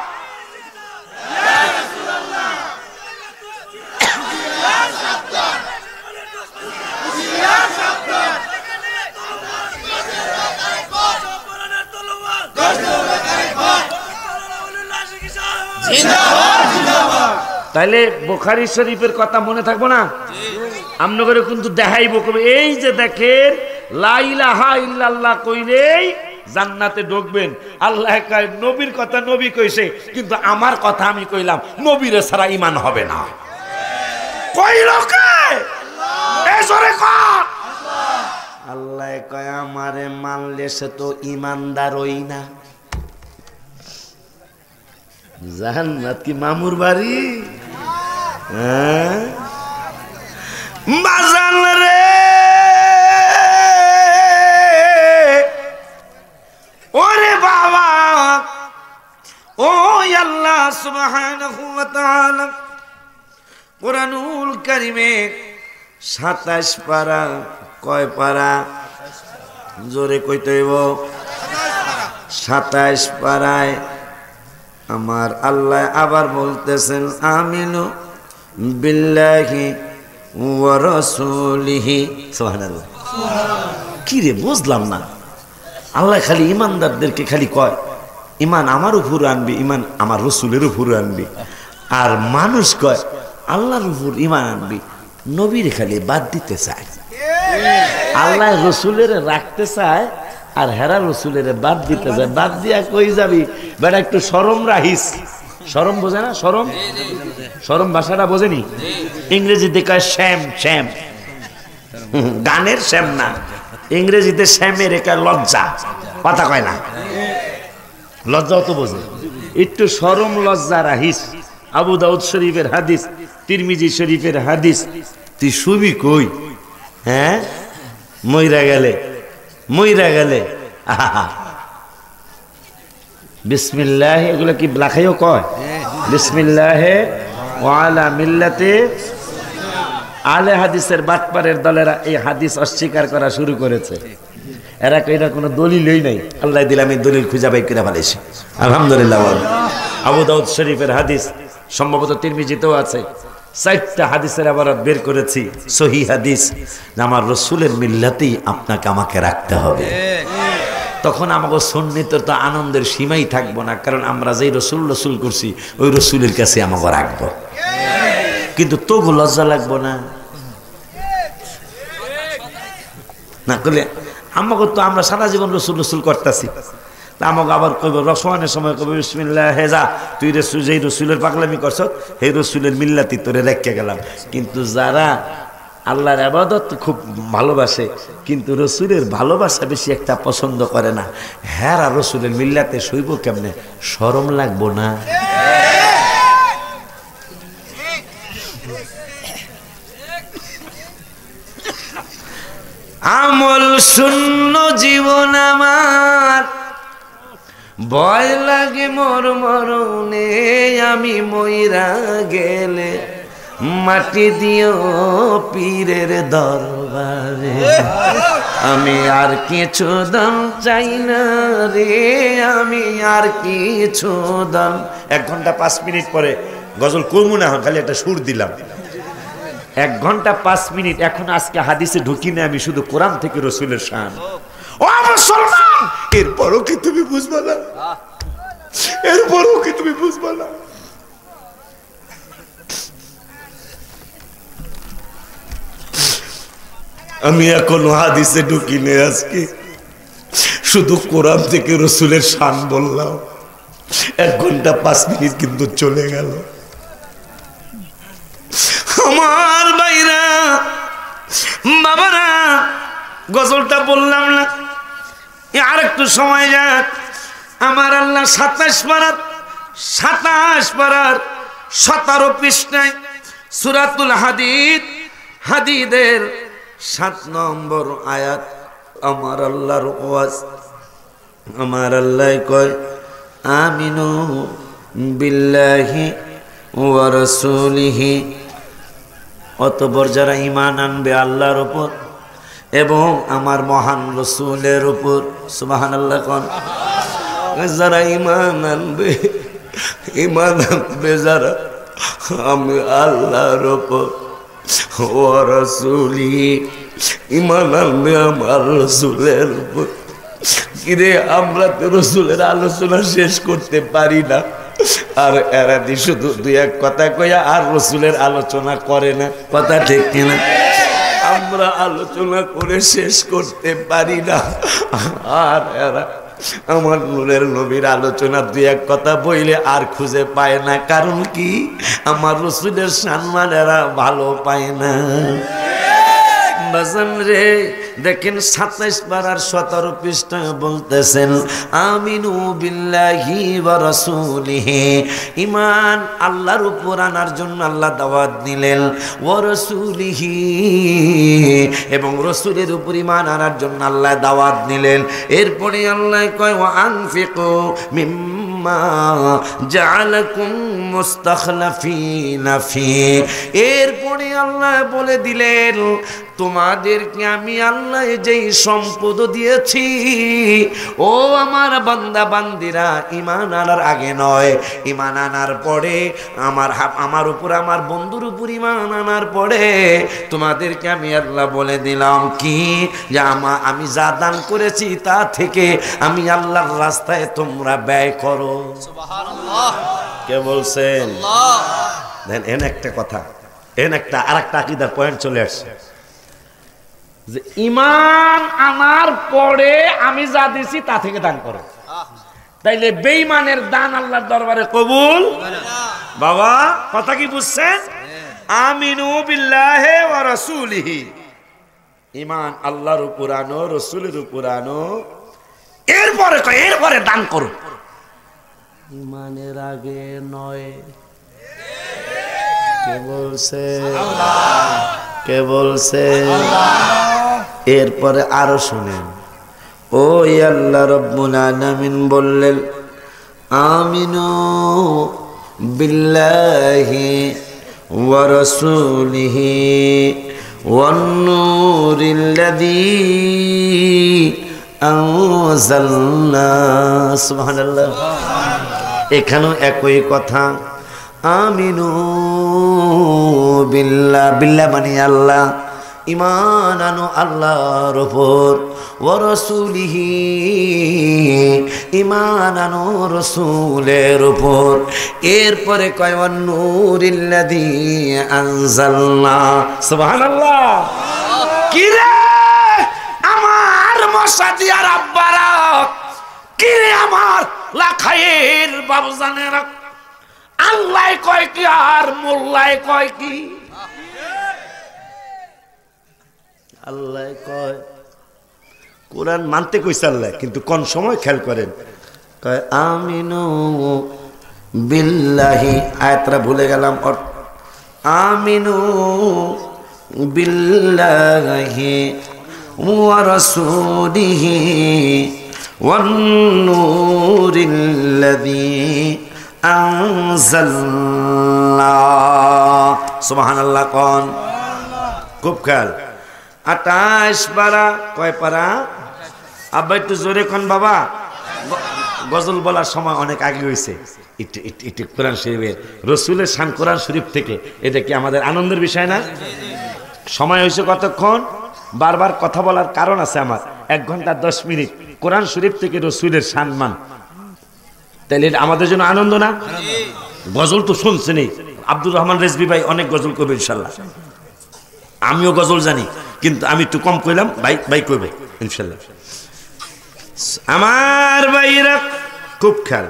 তাইলে বুখারী শরীফের কথা মনে থাকবো না? আমনগরে কিন্তু দেখাইবো কবে, এই যে দেখেন লা ইলাহা ইল্লাল্লাহ কইলেই জান্নাতে ঢুকবেন। আল্লাহ কয় নবীর কথা নবী কইছে, কিন্তু আমার কথা আমি কইলাম, নবীরে ছাড়া ঈমান হবে না। কইল কে? এই জোরে কর। আল্লাহ কয় আমারে মানলে সে তো ঈমানদার হই না। জান্নাত কি মামুর বাড়ি? বাজান রে, ওরে বাবা, ও আল্লাহ সুবহানাহু ওয়া তাআলা কুরআনুল কারীমে 27 পারা, কয় পারা? জোরে কইতে হইব। 27 পারায় আমার আল্লাহ আবার বলতেছেন, আমিনু বিল্লাহি ওয়া রাসূলিহি। সুবহানাল্লাহ। কি রে বুঝলাম না, আল্লাহ খালি ইমানদারদেরকে খালি কয় ইমান আমার উপর আনবি, ইমান আমার রসুলের উপর আনবি, আর মানুষ কয় আল্লাহর উপর ইমান আনবি। নবীর খালি বাদ দিতে চায়, আল্লাহ রসুলের রাখতে চায়, আর হেরা রসুলের বাদ দিতে যায়। বাদ দিয়া কই যাবি বেটা, একটু শরম রাখিস। শরম বোঝে না? শরম, শরম ভাষাটা বোঝেনি? ইংরেজিতে কয় শ্যাম, শ্যাম, গানের শ্যাম না, ইংরেজিতে শ্যামের কয় লজ্জা। কথা কয় না, লজ্জাও তো বোঝে। একটু শরম লজ্জা রাখিস। আবু দাউদ শরীফের হাদিস, তিরমিজি শরীফের হাদিস। তুই শুবি কই? হ্যাঁ, মইরা গেলে, মইরা গেলে বিসমিল্লাহ, এগুলো কি লাখাইও কয়? বিসমিল্লাহে ওয়া আলা মিল্লাতে। আলে হাদিসের বাটপারের দলেরা এই হাদিস অস্বীকার করা শুরু করেছে। এরা কইরা কোনো দলিলই নাই, আল্লাহ দিলাম এই দলিল খুঁজে বাই করে ফেলেছে। আলহামদুলিল্লাহ। আবু দাউদ শরীফের হাদিস, সম্ভবত তিরমিজিতেও আছে। 4টা হাদিসের আবার বের করেছি, সহি হাদিস। আমার রসুলের মিল্লাতেই আপনাকে আমাকে রাখতে হবে। তখন আমাকে সুন্নিতের তো আনন্দের সীমাই থাকবো না, কারণ আমরা যেই রসুল রসুল করছি ওই রসুলের কাছে আমাকে রাখবো। কিন্তু তবু লজ্জা লাগবো না? না করলে আমাকে তো আমরা সারা জীবন রসুল রসুল করতেছি, তা আমাকে আবার কইব রসমানের সময় কইব বিসমিল্লাহ হেজা, তুই রসুল যেই রসুলের পাগলামি করছ সেই রসুলের মিল্লাতি তোরে রেখে গেলাম। কিন্তু যারা আল্লাহর ইবাদত খুব ভালোবাসে কিন্তু রসুলের ভালোবাসা বেশি একটা পছন্দ করে না, হ্যাঁ রসুলের মিল্লাতে শুইব কেমনে? শরম লাগবো না? আমল শূন্য জীবন আমার, ভয় লাগে মোর মরণে, আমি মইরা গেলে মাটি দিও পীরের দরবারে, আমি আর কিছু দাম চাই না রে, আমি আর কিছু দাম। 1 ঘন্টা 5 মিনিট পরে গজল কমু না, খালি একটা সুর দিলাম। 1 ঘন্টা 5 মিনিট। এখন আজকে হাদিসে ঢুকি না, আমি শুধু কোরআন থেকে রসুলের শান। ও মুসলমান, এরপরও কি তুমি বুঝবা না? এরপরও কি তুমি বুঝবা না? আমি এখনো হাদিসে ঢুকি না। আজকে শুধু কোরআন থেকে রসুলের শান বললাম, 1 ঘন্টা 5 মিনিট কিন্তু চলে গেল। আমার ভাইরা বাবারা, গজলটা বললাম না, আর একটু সময় যাক। আমার আল্লাহ 27 পারার 17 পৃষ্ঠায় সূরাতুল হাদীদের 7 নম্বর আয়াত, আমার আল্লাহর ওয়াজ। আমার আল্লাহ কয় আমিনু বিল্লাহি ওয়া রাসূলিহি, অতঃপর যারা ঈমান আনবে আল্লাহর উপর এবং আমার মহান রাসূলের উপর, সুবহানাল্লাহ কোন, যারা ঈমান আনবে যারা আমি আল্লাহর উপর ওয়া রাসূলিহি, ঈমান আনবে আমার রাসূলের উপর। কিরে, আমরা তো রাসূলের আলোচনা শেষ করতে পারি না, আর এরা শুধু 2-1 কথা কইয়া আর রাসূলের আলোচনা করে না, কথা ঠিক কিনা? আমরা আলোচনা করে শেষ করতে পারি না, আর এরা আমার নূরের নবীর আলোচনা 2-1 কথা বইলে আর খুঁজে পায় না। কারণ কি? আমার রাসূলের সম্মান এরা ভালো পায় না। বাজান রে, দেখেন 27 পারার 17 পৃষ্ঠায় বলতেছেন আমিনু বিল্লাহি ওয়া রাসূলিহি, ঈমান আল্লাহর উপর আনার জন্য আল্লাহ দাওয়াত দিলেন, ওয়া রাসূলিহি, এবং রাসূলের উপর ঈমান আনার জন্য আল্লাহ দাওয়াত দিলেন। এরপরে আল্লাহ কয় ওয়া আনফিকু মিম্মা জাআলাকুম মুস্তাখলাফিনা ফি, এরপরে আল্লাহ বলে দিলেন তোমাদেরকে আমি আল্লাহ যেই সম্পদ দিয়েছি, ও আমার বান্দা বান্দিরা, ঈমান আনার আগে নয়, ঈমান আনার পরে, আমার উপর আমার বন্ধুর উপর ঈমান আনার পরে তোমাদেরকে আমি আল্লাহ বলে দিলাম কি, যে আমি যা দান করেছি তা থেকে আমি আল্লাহর রাস্তায় তোমরা ব্যয় করো। সুবহানাল্লাহ। কে বলছেন? আল্লাহ। দেন এন একটা কথা, আরেকটা আকীদার পয়েন্ট চলে আসছে, যে ঈমান আনার পরে আমি যা দিছি তা থেকে দান করো। তাইলে বেঈমানের দান আল্লাহর দরবারে কবুল বাবা, কথা কি বুঝছেন? আমিনু বিল্লাহি ওয়া রাসূলিহি, ঈমান আল্লাহর উপর আনো, রাসূলের উপর আনো, এরপরে দান করো। ঈমানের আগে নয়। কে বলছে? আল্লাহ। কে বলছে? আল্লাহ। এরপরে আরো শুনেন, ওই আল্লাহ রব্বুল আলামিন বললেন আমিনু বিল্লাহি ওয়া রাসূলিহি ওয়ান নূরিল্লাযী আনজালনা। সুবহানাল্লাহ। এখানেও একই কথা, আমিনু বিল্লাহ, বিল্লাহ মানে আল্লাহ, ঈমান আনো আল্লাহর উপর, ওয়া রাসূলিহি, ঈমান আনো রাসূলের উপর। এরপরে কয় ওয়ান নূরিল্লাযী আনজালনা। সুবহানাল্লাহ। কি রে আমার মশাদিয়ার আব্বারা, কি রে আমার লাখাইয়ের বাবুজানেরা, আল্লাহ কয় কি আর মোল্লায় কয় কি? আল্লাহ কয়, কোরআন মানতে কইছে আল্লাহ, কিন্তু কোন সময় খেয়াল করেন, কয় আমিনু বিল্লাহি, আয়াতটা ভুলে গেলাম, আমিনু বিল্লাহি ওয়া রাসূলিহি ওয়ান নূরিল্লাযী আনজালনা। সুবহানাল্লাহ কোন, খুব খেয়াল। 28 পারা, কয় পারা? আব্বা একটু জোরে কোন বাবা, গজল বলার সময় অনেক আগে হয়েছে। একটু কোরআন শরীফের রাসূলের শান কোরআন শরীফ থেকে, এটা কি আমাদের আনন্দের বিষয় না? সময় হয়েছে কতক্ষণ? বারবার কথা বলার কারণ আছে আমার, 1 ঘন্টা 10 মিনিট কোরআন শরীফ থেকে রাসূলের সম্মান, তাহলে আমাদের জন্য আনন্দ না? গজল তো শুনছেনই, আব্দুর রহমান রেজভী ভাই অনেক গজল করবে ইনশাল্লাহ, আমিও গজল জানি, কিন্তু আমি একটু কম কইলাম, ভাই কইবে ইনশাল্লাহ। আমার ভাইরা খুব খেয়াল,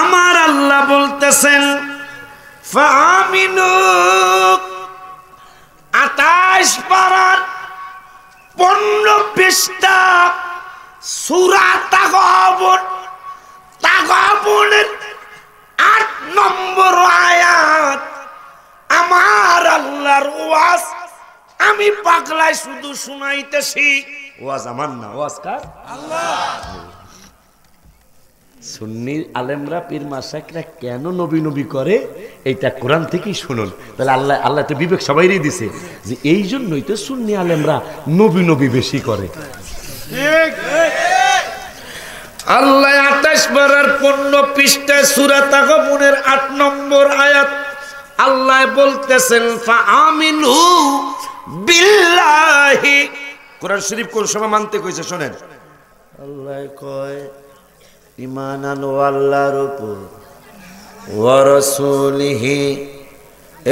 আমার আল্লাহ বলতেছেন ফামিনু 28 পারার 15 পৃষ্ঠা সূরা তাগাবুনের 8 নম্বর আয়াত। আমার আল্লাহর ওয়াজ আমি পাগলায় শুধু শুনাইতেছি। ওয়াজ আমার না, ওয়াজ কার? আল্লাহ। সুন্নি আলেমরা পীর মাশায়েখরা কেন নবী নবী করে এইটা কোরআন থেকেই শুনুন। তাহলে আল্লাহ তো বিবেক সবাইরই দিছে যে এই জন্যই তো সুন্নি আলেমরা নবী নবী বেশি করে। আল্লাহ 28 পারার 15 পৃষ্ঠায় সূরা তাগাবুনের 8 নম্বর আয়াত আল্লাহ বলতেছেন ফাআমিনু বিল্লাহি। কোরআন শরীফ কোন সময় মানতে কইছে শুনেন। আল্লাহ কয় ঈমান আনো আল্লাহর উপর ওয়া রাসূলিহি,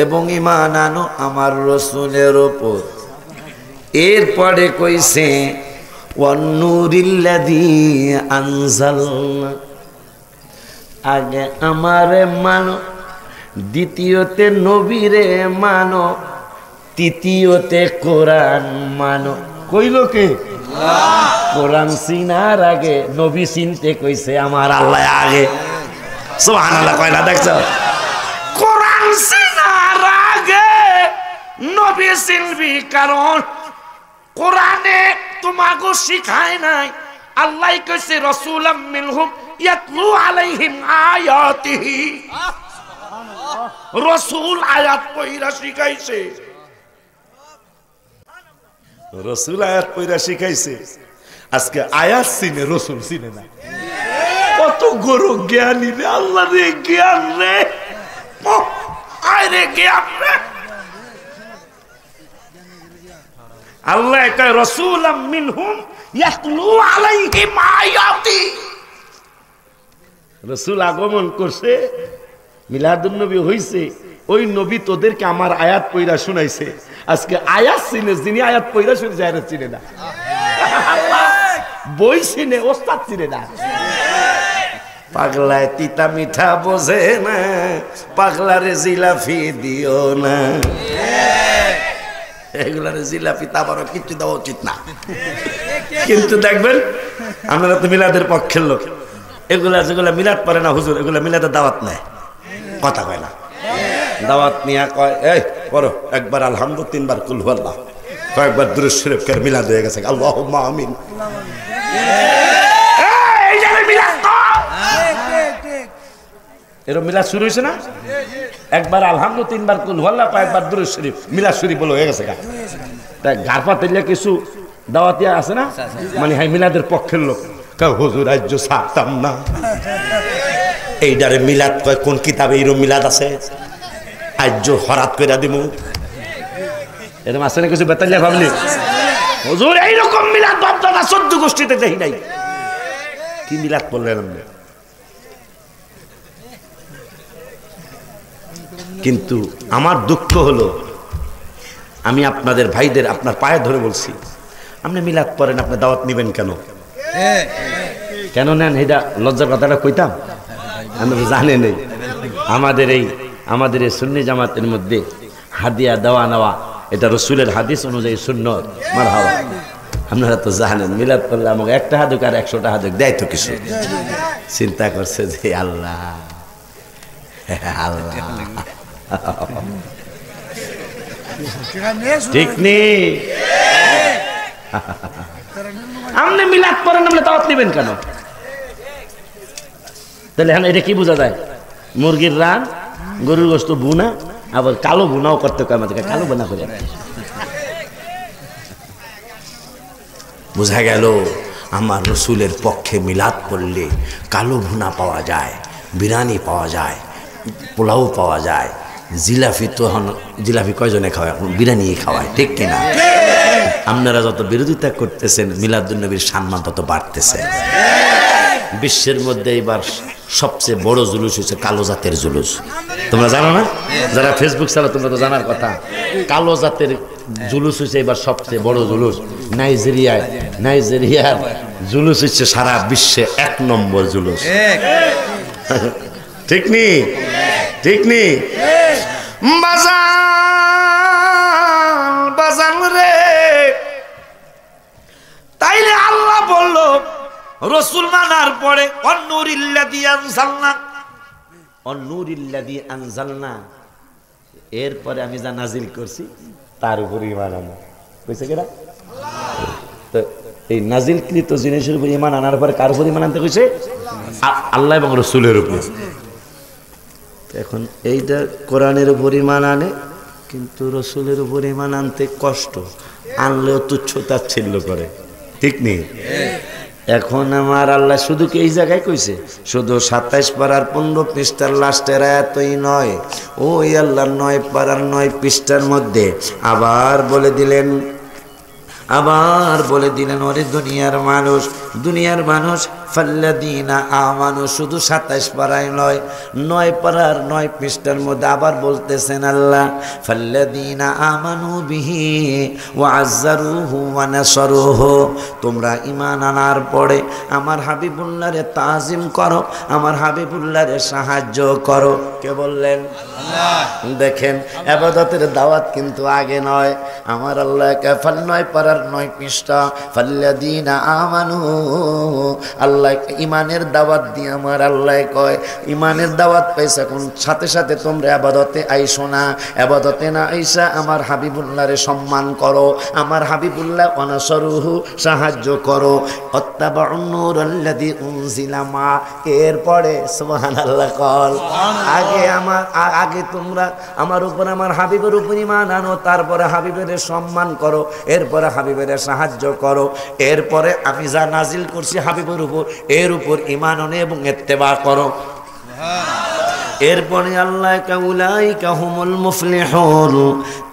এবং ঈমান আনো আমার রাসূলের উপর। এরপরে কইছে ওয়ান নূরিল্লাযী আনজালনা, আগে আমারে মানো, দ্বিতীয়তে নবীরে মানো, তৃতীয়তে কোরআন মানো। কইল কে? কোরআন চিনার আগে নবী চিনতে কইছে আমার আল্লাহ আগে। সুবহানাল্লাহ কয় না? দেখছো, কোরআন চিনার আগে নবী চিনবি, কারণ কোরআনে তোমাকে শিখায় নাই। আল্লাহ কইছে রাসূলাম মিনহুম ইয়াতলু আলাইহিম আয়াতিহি, রাসূল আয়াত পড়া শিখাইছে। রাসূল আয়াত পড়া শিখাইছে, আজকে আয়াত চিনে রাসূল চিনে না। কত গরু জ্ঞানী রে, আল্লাহ রে জ্ঞান রে, আরে জ্ঞান রে। আল্লাহ কয় রাসূলাম মিনহুম ইয়াতলু আলাইহিম আয়াতি। রাসূল আগমন করছে, মিলাদুন নবী হইছে, ওই নবী তোদেরকে আমার আয়াত পড়া শুনাইছে। আজকে আয়াত চিনে, যিনি আয়াত পড়া শুনছে আয়াত চিনে না। বই চিনে, ওস্তাদ চিনে না। পাগলায় তিতা মিঠা বোঝে না, পাগলারে জিলাফি দিও না। এগুলারে জিলাপি তাবারও কিছু দেওয়া উচিত না। কিন্তু দেখবেন আপনারা তো মিলাদের পক্ষের লোক, এগুলা যেগুলা মিলাদ পড়ে না হুজুর, এগুলা মিলাদের দাওয়াত নেয়, কথা কয় না। দাওয়াত নিয়ে কয় এই পড়ো একবার আলহামদুলিল্লাহ, 3 বার কুল হুয়াল্লাহ, কয়েকবার দুরূদ শরীফ করে মিলাদ হয়ে গেছে। আল্লাহুম্মা আমিন। এই যে মিলাদ তো এরকম মিলাদ শুরু হয়েছে না? একবার আলহামদুলিল্লাহ, 3 বার কুল হুয়াল্লাহ, কয়েকবার দুরূদ শরীফ, মিলাদ শরীফ বলে হয়ে গেছে। তাই গারপা তেলিয়া কিছু দাওয়াতিয়া আছে না, মানে হাই মিলাদের পক্ষের লোক, কয় হুজুর আজ সারতাম না। এইটারে মিলাদ কয়, কোন কিতাবে এরকম মিলাদ আছে? আজ হরাত কইরা দিমু, এরকম আছে না কিছু বেতালিয়া ভাবলি? হুজুর এইরকম মিলাদ বাপদাদা 14 গোষ্ঠীতে দেখি নাই। কি মিলাদ বললেন আপনি? কিন্তু আমার দুঃখ হলো, আমি আপনাদের ভাইদের আপনার পায়ে ধরে বলছি, আপনি মিলাদ পড়েন, আপনি দাওয়াত নিবেন কেন? কেন নেন? এটা লজ্জার কথাটা কইতাম, আমরা জানে নেই। আমাদের এই সুন্নি জামাতের মধ্যে হাদিয়া দেওয়া নেওয়া এটা রাসূলের হাদিস অনুযায়ী সুন্নত। মারহাবা। আপনারা তো জানেন মিলাদ করলে আমাকে 1 টাকা দুক আর 100 টাকা দুক দেয় তো কিছু। চিন্তা করছে যে আল্লাহ আল্লাহ ঠিক নেই। আপনি মিলাদ পড়েন, আপনি দাওয়াত নেবেন কেন? তাহলে এখন এটা কি বোঝা যায়? মুরগির রান, গরুর গোশত বুনা, আবার কালো বুনাও করতে কয়, আমাদেরকে কালো বুনা করে। বোঝা গেল আমার রসুলের পক্ষে মিলাদ করলে কালো ভুনা পাওয়া যায়, বিরিয়ানি পাওয়া যায়, পোলাও পাওয়া যায়, জিলাপি তো এখন জিলাপি কয়জনে খাওয়ায়? এখন বিরিয়ানি খাওয়ায়, ঠিক কিনা? আপনারা যত বিরোধিতা করতেছেন মিলাদুন নবীর সম্মান তত বাড়তেছে। বিশ্বের মধ্যে এবার সবচেয়ে বড় জুলুস হচ্ছে কালো জাতের জুলুস। তোমরা জানো না? যারা ফেসবুক চালাও তোমরা তো জানার কথা। কালো জাতের জুলুস হচ্ছে এবার সবচেয়ে বড় জুলুস নাইজেরিয়ার জুলুস হচ্ছে সারা বিশ্বে 1 নম্বর জুলুস। ঠিক নি বাজান রে। তাইলে আল্লাহ বলল রসুল মানার পরে অন্নুরিল্লাযী আনজালনা এরপরে আমি যা নাজিল করছি তার উপর ঈমান আনো কইছে কেডা? তো এই নাজিলকৃত জিনিসের উপর ঈমান আনার পরে কার উপর ঈমান আনতে কইছে? আল্লাহ এবং রাসূলের উপর। এখন এইটা কোরআনের উপর ঈমান আনে, কিন্তু রাসূলের উপর ঈমান আনতে কষ্ট, আনলেও তুচ্ছ-তাচ্ছিল্য করে। ঠিক নেই? এখন আমার আল্লাহ শুধু কি এই জায়গায় কইছে? শুধু 27 পারার 15 পৃষ্ঠার লাস্টের আয়াতই নয়, ওই আল্লাহ 9 পারার 9 পৃষ্ঠার মধ্যে আবার বলে দিলেন ওরে দুনিয়ার মানুষ ফাল্লাযীনা আমানু, শুধু 27 পারায় নয়, 9 পারার 9 পৃষ্ঠার মধ্যে আবার বলতেছেন আল্লাহ ফাল্লাযীনা আমানু বিহি ওয়া আযযারুহু ওয়া নাসারুহু, তোমরা ঈমান আনার পরে আমার হাবিবুল্লাহরে তাজিম করো, আমার হাবিবুল্লাহরে সাহায্য করো। কে বললেন? আল্লাহ। দেখেন ইবাদতের দাওয়াত কিন্তু আগে নয়, আমার আল্লাহ কাফাল 9 পারার 9 পৃষ্ঠা ফাল্লাযীনা আমানু, আল্লাহ ইমানের দাওয়াত দিয়ে আমার আল্লাহ কয় ইমানের দাওয়াত পাইছে, কোন সাথে সাথে তোমরা ইবাদতে আইসো না, ইবাদতে না আইসা আমার হাবিবুল্লাহরে সম্মান করো, আমার হাবিবুল্লাহ ওয়ানাসরুহু সাহায্য করো, অত্তাবাউন নূরাল্লাযী উনজিলা মা। এরপরে সুবহানাল্লাহ কল, আগে তোমরা আমার উপর আমার হাবিবের উপর ঈমান আনো, তারপরে হাবিবের সম্মান করো, এরপরে হাবিবের সাহায্য করো, এরপরে আমি যা নাজিল করছি হাবিবের উপর এর উপর ঈমান আনো এবং ইত্তেবা করো। এরপরে আল্লাহ কাউলাইকা হুমুল মুফলিহুন,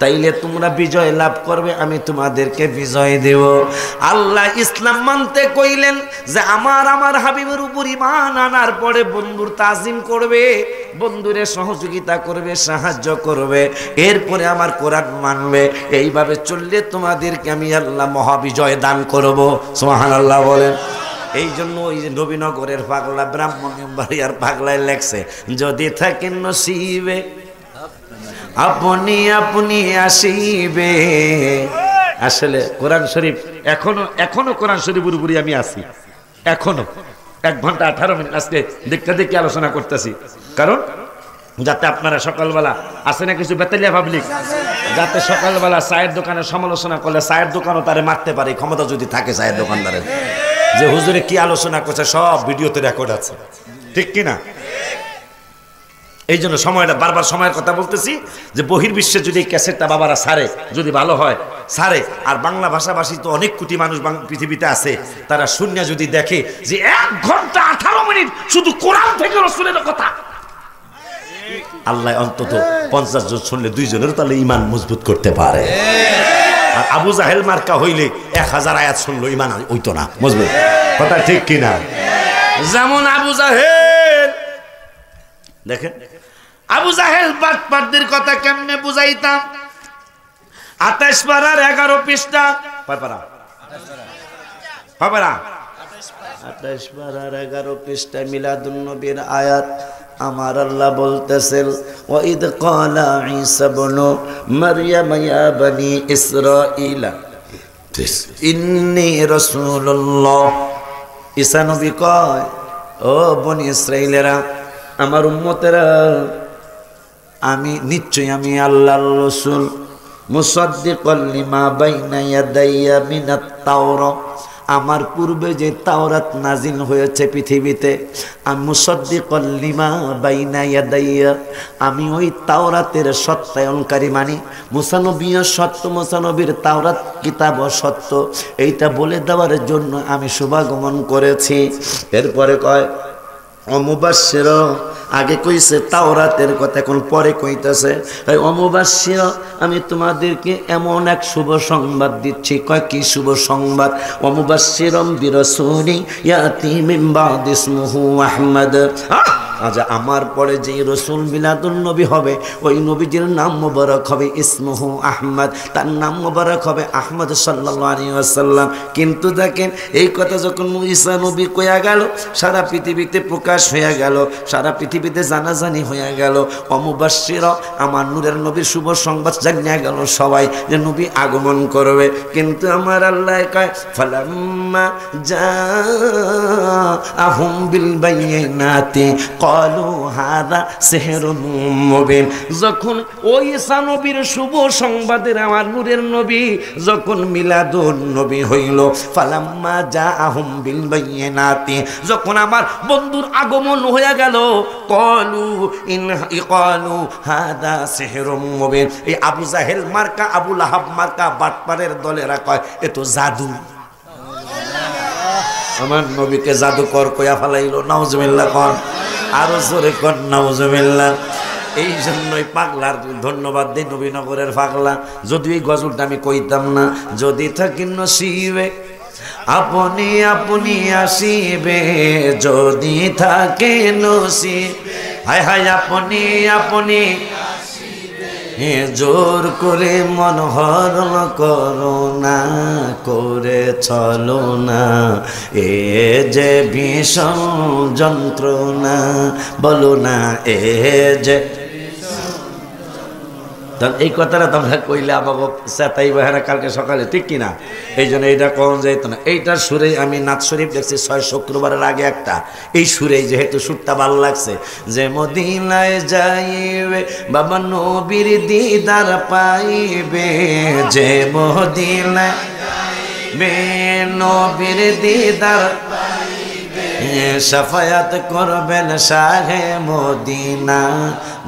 তাইলে তোমরা বিজয় লাভ করবে, আমি তোমাদেরকে বিজয় দেব। আল্লাহ ইসলাম মানতে কইলেন যে আমার হাবিবের উপর ঈমান আনার পরে বন্ধুর তাজিম করবে, বন্ধুরে সহযোগিতা করবে, সাহায্য করবে, এরপরে আমার কোরআন মানবে। এইভাবে চললে তোমাদেরকে আমি আল্লাহ মহাবিজয় দান করব। সুবহানাল্লাহ বলেন। এই জন্য ওই যে নবীনগরের পাগলা ব্রাহ্মণবাড়িয়ার পাগলায় লেখছে, যদি থাকেন নসিবে আপনি আপনি আসিবে। আসলে কোরআন শরীফ এখনো কোরআন শরীফের উপরে আমি আছি, এখনো 1 ঘন্টা 18 মিনিট আজকে দেখতে আলোচনা করতেছি, কারণ যাতে আপনারা সকালবেলা আসে না কিছু বেতালিয়া পাবলিক, যাতে সকালবেলা চায়ের দোকানে সমালোচনা করলে চায়ের দোকানও তারে মারতে পারে, ক্ষমতা যদি থাকে চায়ের দোকানদারের, যে হুজুরে কি আলোচনা করছে সব ভিডিওতে রেকর্ড আছে। ঠিক কিনা? এই জন্য বারবার সময়ের কথা বলতেছি যে বহির্বিশ্বে যদি এই ক্যাসেটটা বাবারা ছাড়ে, যদি ভালো হয় ছাড়ে, আর বাংলা ভাষাভাষী তো অনেক কোটি মানুষ পৃথিবীতে আছে, তারা শূন্য যদি দেখে যে 1 ঘন্টা 18 মিনিট শুধু কোরআন থেকে রাসূলের কথা, আল্লাহ অন্তত 50 জন শুনলে 2 জনের তাহলে ঈমান মজবুত করতে পারে। আর আবু জাহেল মার্কা হইলে 1000 আয়াত শুনলো ঈমান হইতো না মজবুত। কথা ঠিক কিনা? যেমন আবু জাহেল, দেখেন আবু জাহেল বাটপারদের কথা কেমনে বুঝাইতাম। 28 পারার 11 পৃষ্ঠা, কয় পারা? 28 পারার 11 পৃষ্ঠায় মিলাদুন নবীর আয়াত আমার আল্লাহ বলতেছেন, ওয়াইদ ক্বালা ঈসা ইবনু মারইয়াম ইয়া বনি ইসরাঈলা ইন্নী রাসূলুল্লাহ। ঈসা নবী কয়, ও বনি ইসরাঈলেরা, আমার উম্মতেরা, নিশ্চয়ই আমি আল্লাহর রাসূল, মুসাদ্দিকাল লিমা বাইনা ইয়াদাইয়া মিনাত তাওরাত, আমার পূর্বে যে তাওরাত নাজিল হয়েছে পৃথিবীতে, আমি মুসাদ্দিকাল লিমা বাইনা ইয়াদাইয়া, আমি ওই তাওরাতের সত্যায়নকারী, মানি মুসা নবীও সত্য, মুসা নবীর তাওরাত কিতাব সত্য, এইটা বলে দেওয়ার জন্য আমি শুভাগমন করেছি। এরপরে কয় অমুবাশশির, আগে কইছে তাওরাতের কথা, এখন পরে কইতেছে অমুবাশশির, আমি তোমাদেরকে এমন এক শুভ সংবাদ দিচ্ছি। কয় কি শুভ সংবাদ? অমুবাশশিরম বিরাসূলি ইয়াতি মিন বাদি ইসমুহু আহমদ। আচ্ছা, আমার পরে যেই রসুল মিলাদুন নবী হবে ওই নবীজির নাম মোবারক হবে ইসমুহু আহমদ, তার নাম মোবারক হবে আহমদ সাল্লাল্লাহু আলাইহি ওয়াসাল্লাম। কিন্তু দেখেন এই কথা যখন ঈসা নবী কয়া গেল, সারা পৃথিবীতে প্রকাশ হয়ে গেল, সারা পৃথিবীতে জানাজানি হয়ে গেল, অমুবাশশির আমার নূরের নবীর শুভ সংবাদ জানিয়ে গেল সবাই যে নবী আগমন করবে। কিন্তু আমার আল্লাহ কয় ফালাম্মা জাআহুম বিল বাইয়িনাতি ক্বালু হাযা সিহরুম মুবিন। যখন ওই ঈসা নবীর শুভ সংবাদের আমার নূরের নবী যখন মিলাদুন নবী হইল, ফালাম্মা জাআহুম বিল বাইয়িনাতি, যখন আমার বন্ধুর আগমন হয়ে গেল, ক্বালু হাযা সিহরুম মুবিন। এই আবু জাহেল মার্কা, আবু লাহাব মার্কা বাটপারের দলেরা কয় এ তো জাদু। আমার নবীকে জাদুকর কয়া ফেলাইলো। নাউজুবিল্লাহ কন, আরো জোরে কন নাউজুবিল্লাহ। এই জন্যই পাগলার ধন্যবাদ দিই, নবীনগরের পাগলা। যদি এই গজলটা আমি কইতাম না, যদি থাকি নসিবে আপনি আপনি আসিবে, যদি থাকে নসিবে হায় হায় আপনি আপনি জোর করে মন হরণ করো না, করে চলো না, এ যে ভীষণ যন্ত্রণা, বলো না এ যে। এই কথাটা তোমরা কইলে আমাকে সেটাই বাহারা কালকে সকালে, ঠিক কিনা? এই জন্য এইটা কম যাইত না। এইটার সুরেই আমি নাথ শরীফ দেখছি 6 শুক্রবারের আগে একটা, এই সুরেই যেহেতু সুরটা ভালো লাগছে যে মদিনায় যাইবে বাবা নবীর দিদার পাইবে, যে মদিনায় যাইবে নবীর দিদার শাফায়াত করবেন শাহে মদিনা।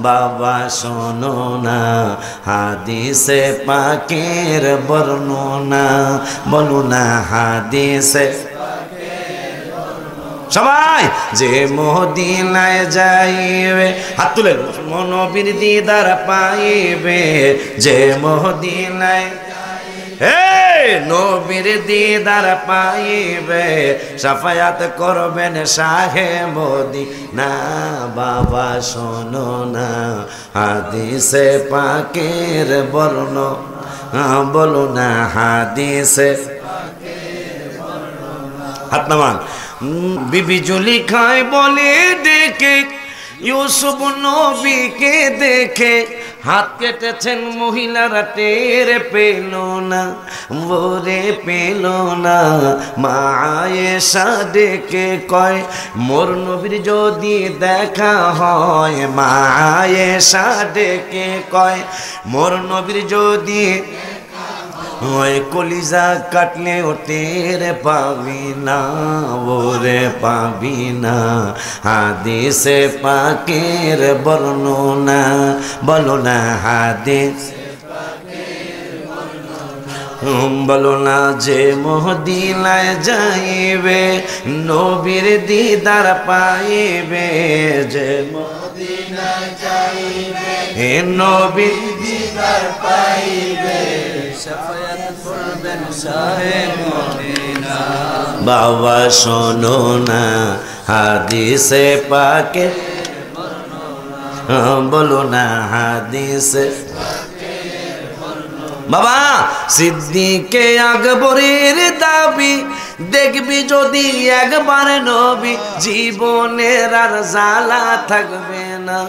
বাবা শোনো না হাদিসে পাকের বর্ণনা, বলো না হাদিসে সবাই, যে মদিনায় যাইবে হাত তুলে নবীর দিদার পাইবে, যে মদিনায় নবীর দিদার পাইবে, শাফায়াত করবেন শাহে মদিনা। বাবা শোনো না হাদিসে পাকের বর্ণনা, বলো না হাদিসে। হাত নামান। বিবি জুলেখায় বলে দেখে ইউসুফ নবীকে দেখে হাত কেটেছেন মহিলারা, টের পেল না, ওরে পেল না। মা আয়েশা ডেকে কয় মোর নবীর যদি দেখা হয়, মা আয়েশা ডেকে কয় মোর নবীর যদি ওই কলিজা কাটলে ও টের পাবি না, ওরে পাবি না হাদিসে পাকের বর্ণনা, বলো না হাদিস, বলো না যে মদিনায় যাইবে নবীর দিদার পাইবে, যে মদিনায় যাইবে নবীর দিদার পাইবে, শাফায়াত করবেন শাহে মদিনা। বাবা শোনো না হাদিসে পাকে, বলো না হাদিসে। বাবা সিদ্দিকে আকবরের দাবি দেখবি যদি একবার নবী, জীবনের আর জ্বালা থাকবে না,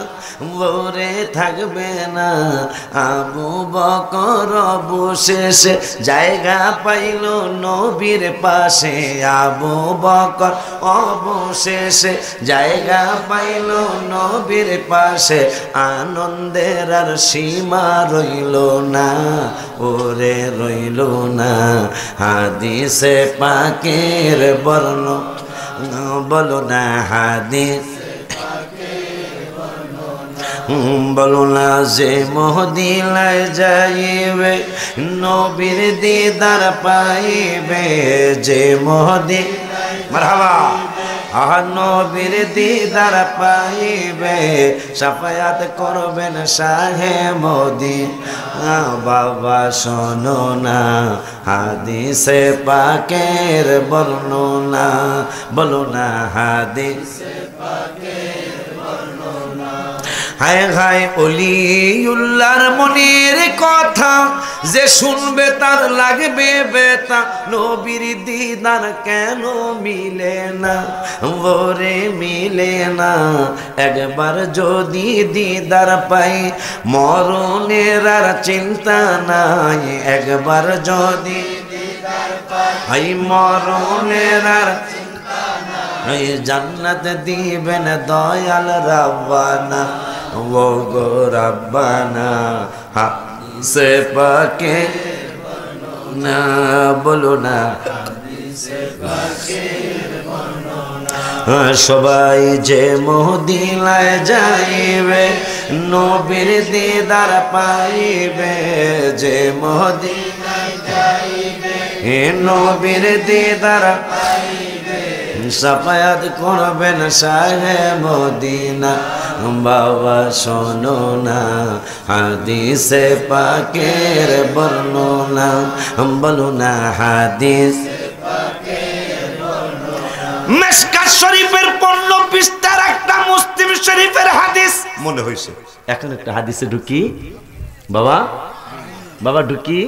ওরে থাকবে না। আবু বকর অবশেষে জায়গা পাইল নবীর পাশে, আবু বকর অবশেষে জায়গা পাইল নবীর পাশে, আনন্দের আর সীমা রইল না, ওরে রইল না হাদিসে পাকের বর্ণ, বলো না হাদিস, বলো না যে মদিনায় যাইবে নবীর দিদার পাইবে, যে মদিনায় মারহাবা নবীর দিদার পাইবে, শাফায়াত করবেন শাহে মদিনা। বাবা শোনো না হাদিসে পাকের বর্ণনা, বলো না হাদিসে পাকের হায় হায় অলিউল্লাহর মনের কথা যে শুনবে তার লাগবে বেতা নবীর দিদার কেন মিলে না ওরে মিলে না একবার যদি দিদার পাই মরণের আর চিন্তা নাই একবার যদি দিদার পাই মরণের আর জান্নাত দিবেন দয়াল রাব্বানা ও গো রাব্বানা হাদিসে পাকে না বলো না সবাই যে মদিনায় যাইবে নবীর দিদার পাইবে যে মদিনায় যাইবে নবীর দিদার সাফায়াত করবেন শাহে মদিনা বাবা শোনো না হাদিসে পাকের বর্ণনা বলো না হাদিস মিশকাত শরীফের 15 পৃষ্ঠার একটা মুসলিম শরীফের হাদিস মনে হইছে এখন একটা হাদিসে ঢুকি বাবা বাবা ঢুকি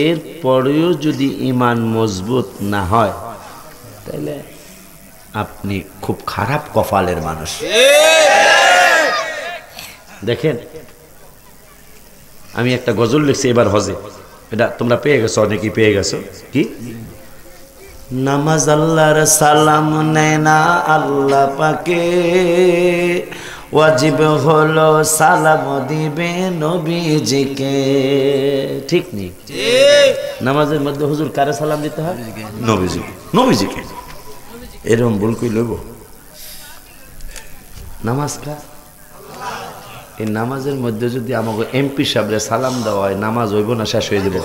এরপরেও যদি ঈমান মজবুত না হয় তাহলে আপনি খুব খারাপ কপালের মানুষ দেখেন আমি একটা গজল লিখছি এবার হজে এটা তোমরা পেয়ে গেছো অনেকেই পেয়ে গেছো কি নামাজ আল্লাহর সালাম নেয় না আল্লাহ পাকে ওয়াজিব হলো সালাম দিবে নবীজিকে ঠিক নেই নামাজের মধ্যে হুজুর কারে সালাম দিতে হয় নবীজিকে নবীজিকে এরকম ভুল কই লইব নামাজ কা এই নামাজের মধ্যে যদি আমাকে এমপি সাহেবরে সালাম দেওয়া হয় নামাজ হইব না শেষ হয়ে যাবো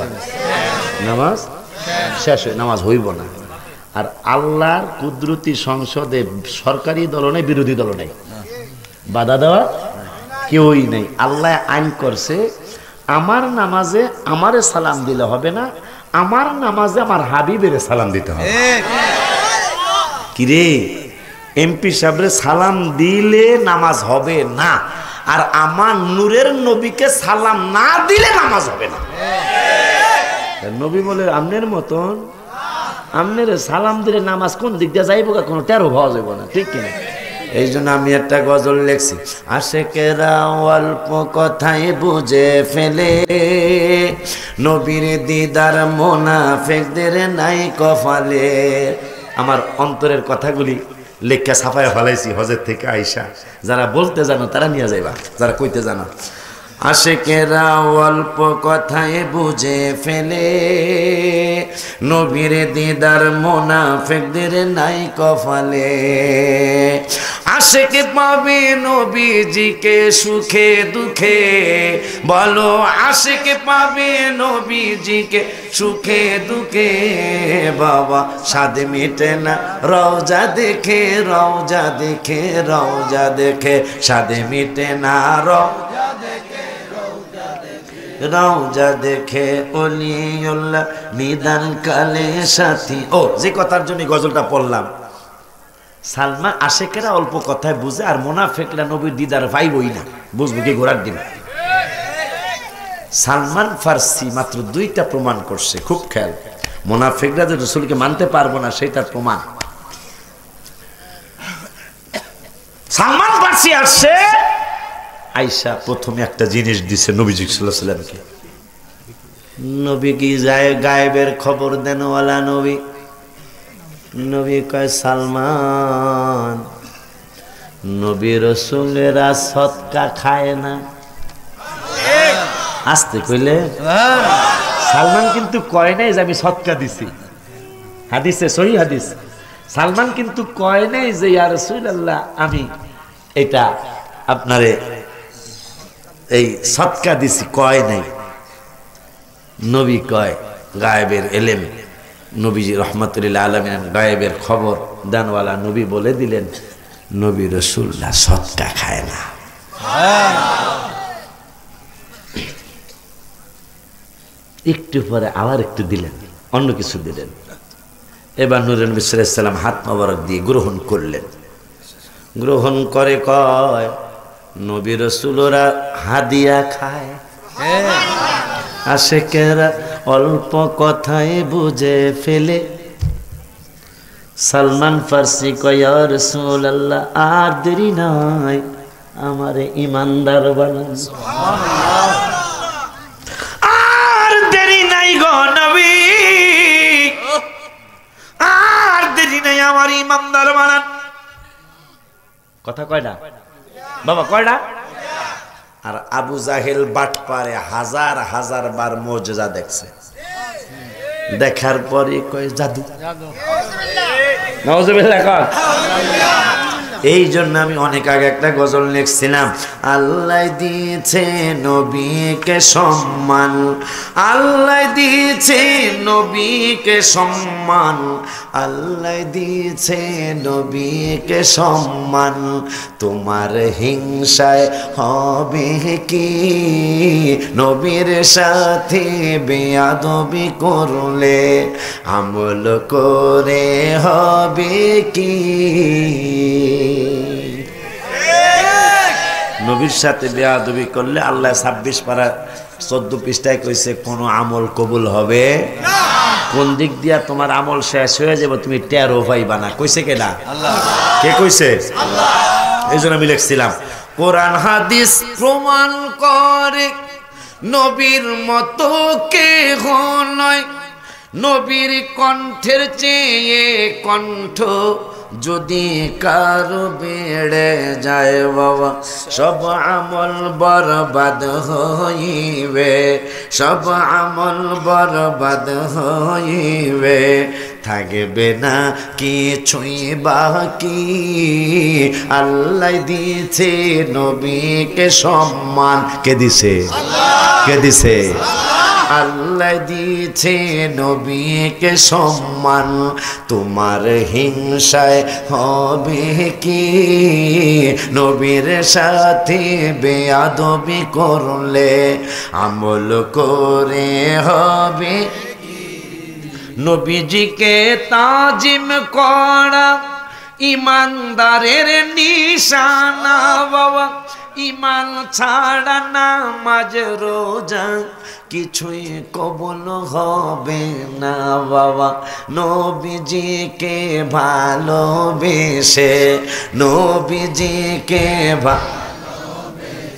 নামাজ শেষ হয়ে নামাজ হইব না আর আল্লাহর কুদরতি সংসদে সরকারি দল নেই বিরোধী দল নেই বাধা দেওয়া কেউই নেই আল্লাহ আইন করছে আমার নামাজে আমারে সালাম দিলে হবে না আমার নামাজে আমার হাবিবের সালাম দিতে হবে কিরে এমপি সাহেবরে সালাম দিলে নামাজ হবে না আর আমার নূরের নবীকে সালাম না দিলে নামাজ হবে না নবী বলে আমনের মতন আমনের সালাম দিলে নামাজ কোন দিক দিয়ে যাইব কোনো টেরো ভাবা যাইব না ঠিক কিনা এই জন্য আমি একটা গজল লিখছি আশেকেরা অল্প কথাই বুঝে ফেলে নবীর দিদার মুনাফিকদের নাই কপালে আমার অন্তরের কথাগুলি লেখা ছাপায় ফেলাইছি হজের থেকে আইসা যারা বলতে জানো তারা নিয়ে যাইবা যারা কইতে জানো আশেকেরা অল্প কথায় বুঝে ফেলে নবীর দিদার মুনাফিকদের নাই কপালে আশেকে পাবে নবীজিকে সুখে দুঃখে বলো আশেকে পাবে নবীজিকে সুখে দুঃখে বাবা স্বাদ মিটে না রওজা দেখে রওজা দেখে রওজা দেখে স্বাদ মিটে না রওজা দেখে রওজা দেখে ওলিউল্লাহ নিদান কালে সাথী ও যে কথার জন্য গজলটা পড়লাম সালমান আশেকেরা অল্প কথায় বুঝে আর মুনাফিকরা নবীর দিদার পাইবই না বুঝবো কি ঘোড়ার দিন সালমান ফারসি মাত্র 2টা প্রমাণ করছে খুব খেয়াল মুনাফিকরা যে রাসূলকে মানতে পারবো না সেটার প্রমাণ সালমান ফারসি আসছে আয়েশা প্রথমে একটা জিনিস দিছে নবীজি সাল্লাল্লাহু আলাইহি ওয়াসাল্লামকে নবী কি যায় গায়েবের খবর দেনওয়ালা নবী নবী কয় সালমান নবী রাসূলেরা সদকা খায় না আস্তে কইলে সালমান কিন্তু কয় নাই যে আমি সদকা দিছি হাদিসে সহিহ হাদিস সালমান কিন্তু কয় নাই যে ইয়া রাসূলুল্লাহ আমি এটা আপনারে এই সদকা দিছি কয় নাই নবী কয় গায়েবের ইলম নবীজি রহমাতুল্লাহ আলামিন গায়েবের খবর দানওয়ালা নবী বলে দিলেন নবী রাসূলুল্লাহ সদকা খায় না একটু পরে আবার একটু দিলেন অন্য কিছু দিলেন এবার নূরে নবী সাল্লাল্লাহু আলাইহি ওয়াসাল্লাম হাত মোবারক দিয়ে গ্রহণ করলেন গ্রহণ করে, কয় নবী রাসূলরা হাদিয়া খায়, আশেকেরা অল্প কথায় বুঝে ফেলে। সালমান ফার্সি কয় ইয়া রাসূলুল্লাহ আর দেরি নাই, আমারে ইমানদার বানান। আর দেরি নাই গো নবী, আর দেরি নাই, আমার ইমানদার বানান। কথা কয়টা বাবা, কয়টা? আর আবু জাহেল বাটপারে হাজার হাজার বার মুজিজা দেখছে, দেখার পরে কয় জাদু। নাউজুবিল্লাহ কর। এই জন্য আমি অনেক আগে একটা গজল লিখছিলাম, আল্লাহ দিয়েছে নবীকে সম্মান, আল্লাহ দিয়েছে নবীকে সম্মান, আল্লাহ দিয়েছে নবীকে সম্মান। তোমার হিংসায় হবে কি, নবীর সাথে বেয়াদবি করলে আমল করে হবে কি। নবীর সাথে বেয়াদবি করলে আল্লাহ 26 পারা 14 পৃষ্ঠায় কইছে কোনো আমল কবুল হবে না। কোন দিক দিয়া তোমার আমল শেষ হয়ে যাবে তুমি টেরও পাইবা না। কইছে কেডা? আল্লাহ। কে কইছে? আল্লাহ। এইজন্য আমি লিখছিলাম, কোরআন হাদিস প্রমাণ করে নবীর মতো কেহ নয়, নবীর কণ্ঠের চেয়ে কণ্ঠ যদি কারো বেড়ে যায় বাবা, সব আমল বরবাদ হইবে, সব আমল বরবাদ হইবে, থাকবে না কিছুই বাকি। আল্লাহ দিয়েছে নবীকে সম্মান। কে দিছে? কে দিছে? আল্লাহ দিয়েছে নবীকে সম্মান। তোমার হিংসায় হবে কি, নবীর সাথে বেয়াদবি করলে আমল করে হবে। নবীজিকে তাজিম করা ইমানদারের নিশানা বাবা, ইমান ছাড়া নামাজ রোজা কিছুই কবুল হবে না বাবা। নবীজিকে ভালোবেসে, নবীজিকে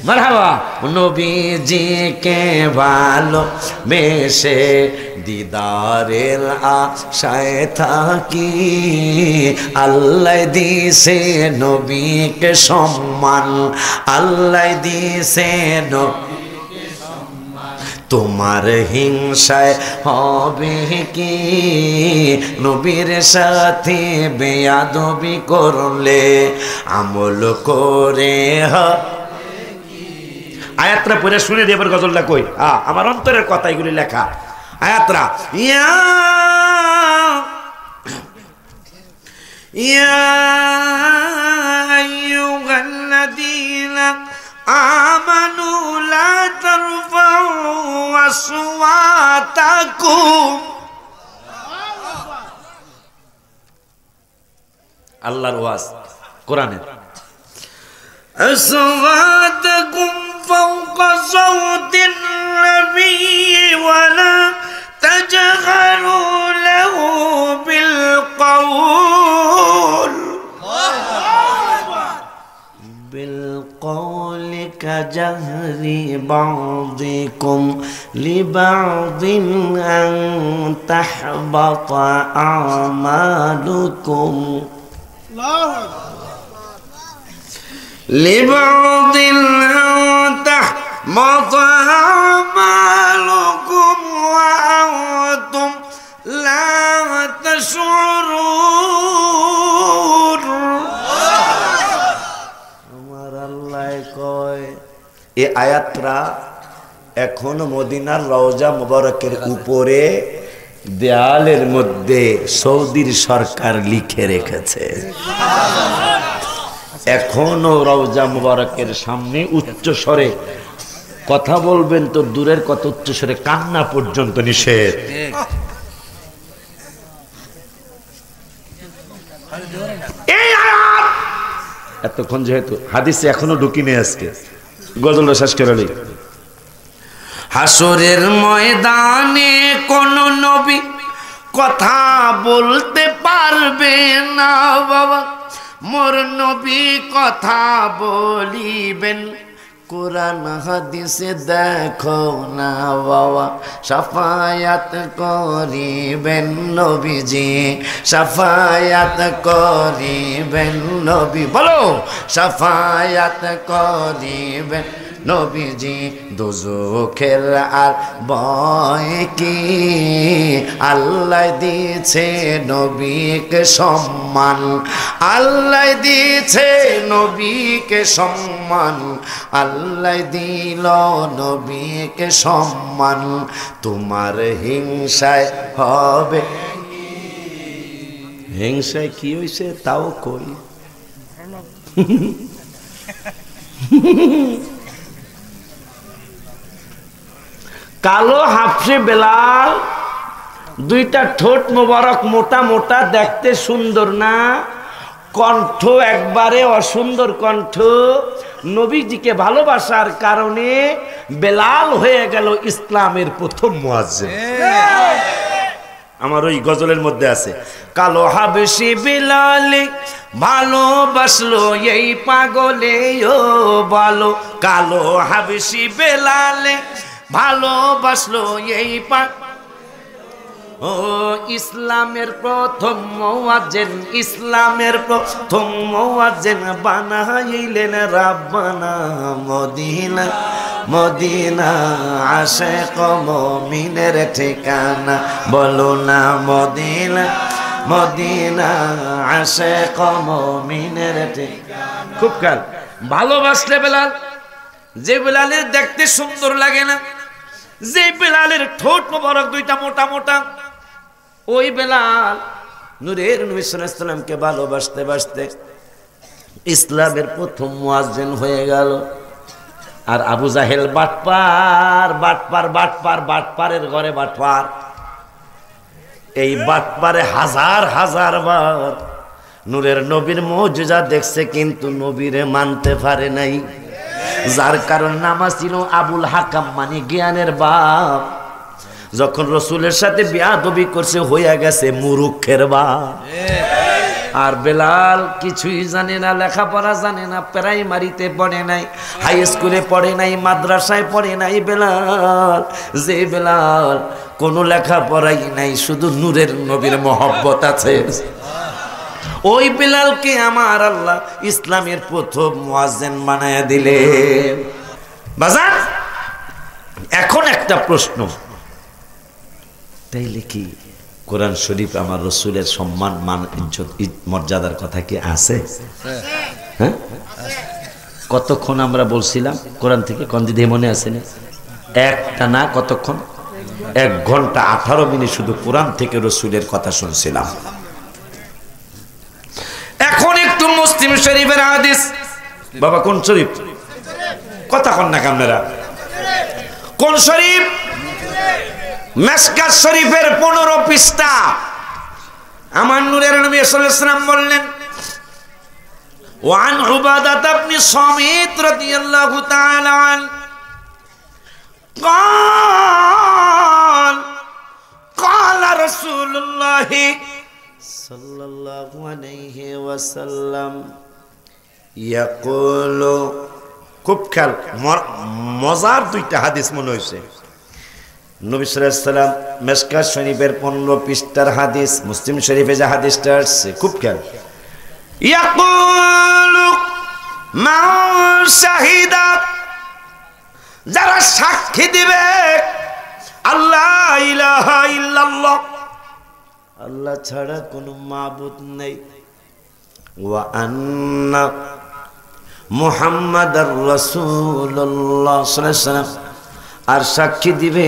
মারহাবা, নবীজিকে ভালোবেসে দিদারের আশায় থাকি। আল্লাহ দিছে নবীকে সম্মান, আল্লাহ দিছে নবীকে সম্মান। তোমার হিংসায় হবে কি, নবীর সাথে বেয়াদবি করলে আমল করে আয়াতটা পড়ে শুনে দিয়ে এবার গজলটা কই। আমার অন্তরের কথা এগুলি লেখা আয়াতরা। ইয়া ইয়া আইয়ুহাল্লাযীনা আমানু লা তারফাউ আসওয়াতাকুম। আল্লাহর ওয়াজ কোরআনে। أصواتكم فوق صوت النبي ولا تجهروا له بالقول كجهر بعضكم لبعض أن تحبط أعمالكم لبعض أن تحبط أعمالكم وأنتم لا تشعرون। আমার আল্লাহ কয় এই আয়াতটা এখন মদিনার রওজা মুবারকের উপরে দেয়ালের মধ্যে সৌদির সরকার লিখে রেখেছে। এখনো রওজা মুবারকের সামনে উচ্চ স্বরে কথা বলবেন তো দূরের কত, উচ্চ স্বরে কান্না পর্যন্ত নিষেধ। এই আয়াত এতক্ষণ যেহেতু হাদিসে এখনো ঢুকিনি, আজকে গজলটা শেষ করে নেই। হাসরের ময়দানে কোন নবী কথা বলতে পারবে না বাবা, মোর নবী কথা বলিবেন। কোরআন হাদিসে দেখো না বাবা, শাফায়াত করিবেন নবীজি, শাফায়াত করিবেন নবী, বলো শাফায়াত করিবেন নবীজি। দোজখের আর ভয় কি, আল্লাহ দিয়েছে নবীকে সম্মান, আল্লাহ দিয়েছে নবীকে সম্মান, আল্লাহ দিল নবীকে সম্মান। তোমার হিংসায় হবে, হিংসায় কি হয়েছে তাও কই। কালো হাফসে বেলাল, দুইটা ঠোঁট মোবারক মোটা মোটা, দেখতে সুন্দর না, কণ্ঠ একবারে অসুন্দর কণ্ঠ। নবীজিকে ভালোবাসার কারণে বেলাল হয়ে গেল ইসলামের প্রথম মুয়াজ্জিন। আমার ওই গজলের মধ্যে আছে, কালো হাবশি বেলালে ভালোবাসলো এই পাগলে ও বলো, কালো হাবশি বেলালে ভালোবাসলো এই ও ইসলামের প্রথম মুয়াজ্জিন, ইসলামের প্রথম মুয়াজ্জিন বানাইলেন রাব্বানা মদিনা, মদিনা আশিক মুমিনের ঠিকানা, বলো না মদিনা, মদিনা আশিক মুমিনের ঠিকানা। খুব কাল ভালোবাসলে বেলাল, যে বেলালের দেখতে সুন্দর লাগে না, যে বেলালের ঠোঁট মোবারক দুইটা মোটা মোটা, ওই বেলাল নূরের নবী সাল্লাল্লাহু আলাইহি ওয়াসাল্লামকে ভালোবাসতে বাসতে ইসলামের প্রথম মুয়াজ্জিন হয়ে গেল। আর আবু জাহেল বাটপার বাটপার বাটপার, বাটপারের ঘরে বাটপার, এই বাটপারে হাজার হাজার বার নূরের নবীর মুজিজা দেখছে, কিন্তু নবীরে মানতে পারে নাই। যার কারণ নামা ছিল আবুল হাকাম, মানে জ্ঞানের বাপ। যখন রসুলের সাথে বেয়াদবি করছে হইয়া গেছে মুরুক্ষের বাপ। আর বেলাল কিছুই জানে না, লেখাপড়া জানে না, প্রাইমারিতে পড়ে নাই, হাই স্কুলে পড়ে নাই, মাদ্রাসায় পড়ে নাই। বেলাল, যে বেলাল কোনো লেখাপড়াই নাই, শুধু নূরের নবীর মহব্বত আছে, ওই বেলালকে আমার আল্লাহ ইসলামের প্রথম মুয়াজ্জিন বানায়া দিলেন। বাজার এখন একটা প্রশ্ন, তাইলে কি কোরআন শরীফ আমার রসুলের সম্মান মান ইজ্জত মর্যাদার কথা কি আছে? হ্যাঁ, কতক্ষণ আমরা বলছিলাম কোরআন থেকে, কন্দিদে মনে আছে না? একটা না কতক্ষণ, 1 ঘন্টা 18 মিনিট শুধু কোরআন থেকে রসুলের কথা শুনছিলাম। এখন একটু মুসলিম শরীফের হাদিস। বাবা কোন শরীফ? কথা কন না আপনারা, কোন শরীফ? মিশকাত শরীফের 15 পৃষ্ঠা। আমার নূরের নবী সাল্লাল্লাহু আলাইহি ওয়াসাল্লাম বললেন, ওয়ান উবাদাহ ইবনে সামিত রাদিয়াল্লাহু তাআলা আন قال قال رسول الله সাল্লাল্লাহু আলাইহি ওয়াসাল্লাম ইয়াকুলু। খুব খেয়াল, মজার দুইটা হাদিস মনে হয়েছে। নবী সাল্লাল্লাহু আলাইহি ওয়াসাল্লাম মিশকাত শরীফের 15 পৃষ্ঠার হাদিস, মুসলিম শরীফে যে হাদিসটা আছে খুব খেয়াল। ইয়াকুলু মান শাহিদা, যারা সাক্ষী দিবে আল্লাহ ইলাহা ইল্লাল্লাহ, আল্লাহ ছাড়া কোনো মাবুদ নেই, ওয়া আন্না মুহাম্মাদার রাসূলুল্লাহ সাল্লাল্লাহু আলাইহি ওয়াসাল্লাম, আর সাক্ষী দিবে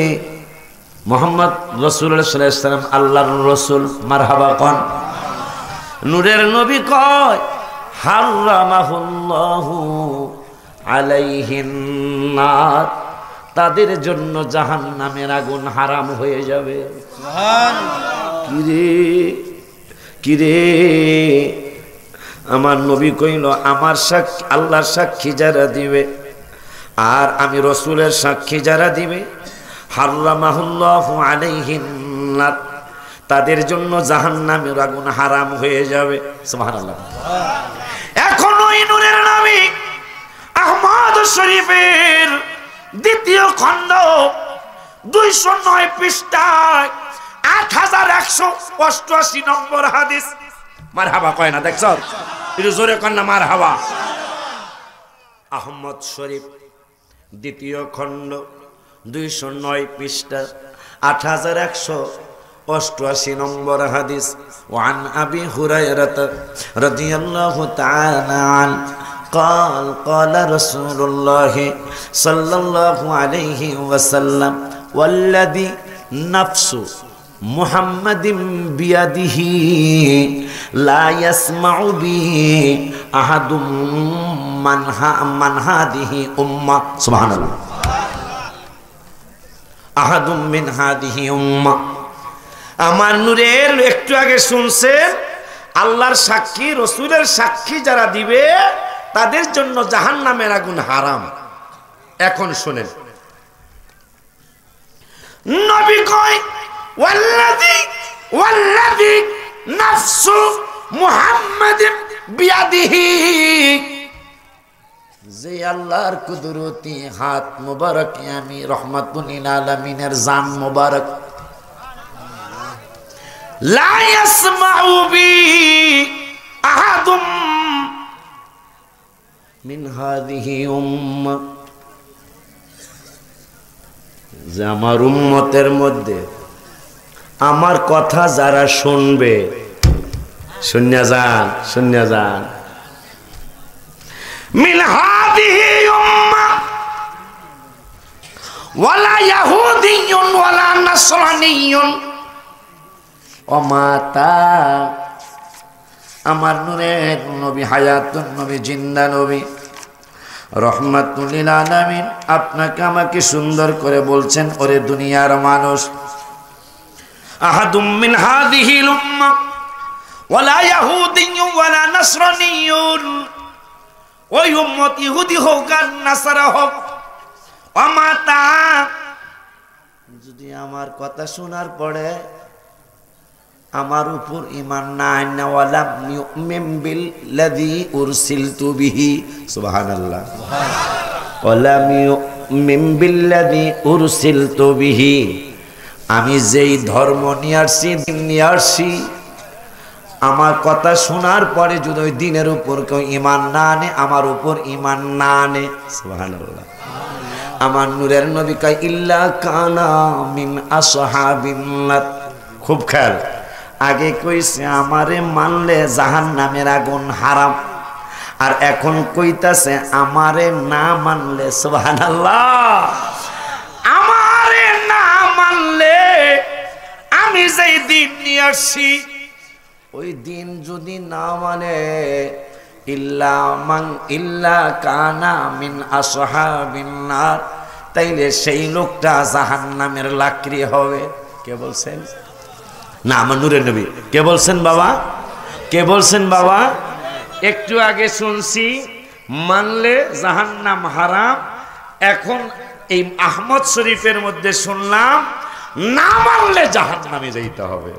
মুহাম্মদ রাসূলুল্লাহ সাল্লাল্লাহু আলাইহি ওয়াসাল্লাম আল্লাহর রাসূল। মারহাবা কোন। নূরের নবী কয় হারামাহুল্লাহু আলাইহিন নার, তাদের জন্য জাহান্নামের আগুন হারাম হয়ে যাবে। সুবহানাল্লাহ। কিরে কিরে আমার নবী কইল আমার সাক্ষী আল্লাহর সাক্ষী যারা দিবে আর আমি রসুলের সাক্ষী যারা দিবে হারামাহুল্লাহু আলাইহিন নার, তাদের জন্য জাহান্নামের আগুন হারাম হয়ে যাবে। সুবহানাল্লাহ। এখন ওই নূরের নবী আহমদ শরীফের দ্বিতীয় খণ্ড 209 পৃষ্ঠায় 8188 নম্বর হাদিস। মারহাবা কয় না দেখছ, একটু জোরে কর না মারহাবা। আহমদ শরীফ দ্বিতীয় খণ্ড 209 পৃষ্ঠা 8188 নম্বর হাদিস। ওয়ান আবি হুরায়রা রাদিয়াল্লাহু তাআলা আন قال قال رسول الله صلى الله عليه وسلم والذي نفس محمد بيده لا يسمع بي أحد من هذه أمة سبحان الله أحد من هذه أمة। আমার নূরের একটু আগে শুনছেন আল্লাহর সাক্ষী রসুলের সাক্ষী যারা দিবে তাদের জন্য জাহান্নামের আগুন হারাম। এখন শুনেন নবী কয় ওয়াল্লাযী নাফসু মুহাম্মাদিন বিয়াদিহি, যে আল্লাহর কুদরতি হাত মুবারকে আমি রাহমাতুল লিল আলামিনের জান মুবারক লা ইয়াসমাউ বি আহাদুম মিন হাযিহি উম্মাহ, যে আমার উম্মতের মধ্যে আমার কথা যারা শুনবে, শুনিয়া যান মিন হাযিহি উম্মাহ ওয়ালা ইয়াহুদিয়্যুন ওয়ালা নাসরানিয়্যুন ওমাতা, আমার নূরের নবী হায়াতুন নবী জিন্দা নবী রহমাতুল লিল আলামিন আপনাকে আমাকে সুন্দর করে বলছেন ওরে দুনিয়ার মানুষ আহাদুম মিন হাযিহিল উম্মাহ ওয়ালা ইয়াহুদিয়্যুন ওয়ালা নাসরানিয়্যুন, ওই উম্মত ইহুদি হোক আর নাসারা হোক ওমাতা, যদি আমার কথা শোনার পরে আমার উপর ঈমান না আনে ওয়ালা মুমিন বিল্লাযী উরসিলতু বিহি সুবহানাল্লাহ ওয়ালা মুমিন বিল্লাযী উরসিলতু বিহি, আমি যেই ধর্ম নিয়ে আসছি দিন নিয়ে আসছি আমার কথা শোনার পরে যদি ওই দিনের উপর কেউ ঈমান না আনে আমার উপর ঈমান না আনে সুবহানাল্লাহ। আমার নূরের নবী কয় ইল্লা কানা মিন আসহাবিন নার, খুব খেয়াল আগে কইছে আমারে মানলে জাহান্নামের আগুন হারাম, আর এখন কইতাছে আমারে না মানলে সুবহানাল্লাহ আমারে না মানলে আমি যেই দিন নিয়ে আসছি ওই দিন যদি না মানে ইল্লা কানা মিন আসহাবিন নার, তাইলে সেই লোকটা জাহান্নামের লাকড়ি হবে। কে বলছেন? না আমার নূরের নবী। কে বলছেন বাবা? কে বলছেন বাবা? একটু আগে শুনছি মানলে জাহান্নাম হারাম, এখন এই আহমদ শরীফের মধ্যে শুনলাম না মানলে জাহান্নামে যাইতে হবে।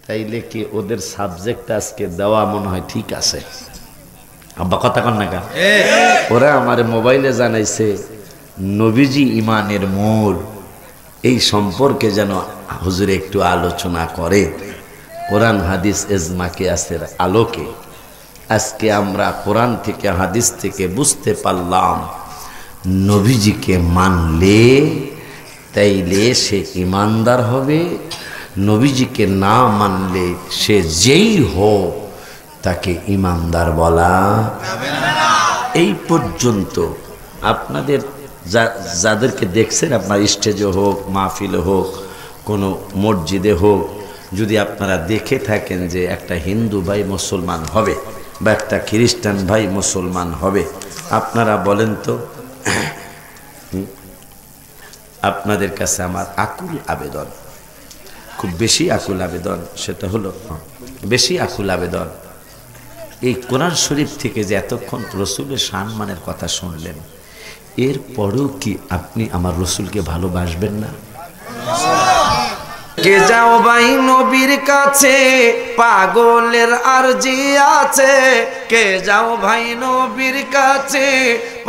তাইলে কি ওদের সাবজেক্ট আজকে দেওয়া মনে হয় ঠিক আছে? আব্বা কথা কন না কেন? ওরা আমার মোবাইলে জানাইছে নবীজি ইমানের মোড়, এই সম্পর্কে যেন হুজুর একটু আলোচনা করে কোরআন হাদিস ইজমা কিয়াসের আলোকে। আজকে আমরা কোরআন থেকে হাদিস থেকে বুঝতে পারলাম নবীজিকে মানলে তাইলে সে ইমানদার হবে, নবীজিকে না মানলে সে যেই হোক তাকে ইমানদার বলা যাবে না। এই পর্যন্ত আপনাদের যাদেরকে দেখছেন আপনার স্টেজে হোক মাহফিলে হোক কোনো মসজিদে হোক, যদি আপনারা দেখে থাকেন যে একটা হিন্দু ভাই মুসলমান হবে বা একটা খ্রিস্টান ভাই মুসলমান হবে, আপনারা বলেন তো আপনাদের কাছে আমার আকুল আবেদন, খুব বেশি আকুল আবেদন, সেটা হলো বেশি আকুল আবেদন এই কোরআন শরীফ থেকে যে এতক্ষণ রসুলের সম্মানের কথা শুনলেন, এরপরেও কি আপনি আমার রসুলকে ভালোবাসবেন না? কে যাও ভাই নবীর কাছে, পাগলের আরজি আছে। কে যাও ভাই নবীর কাছে,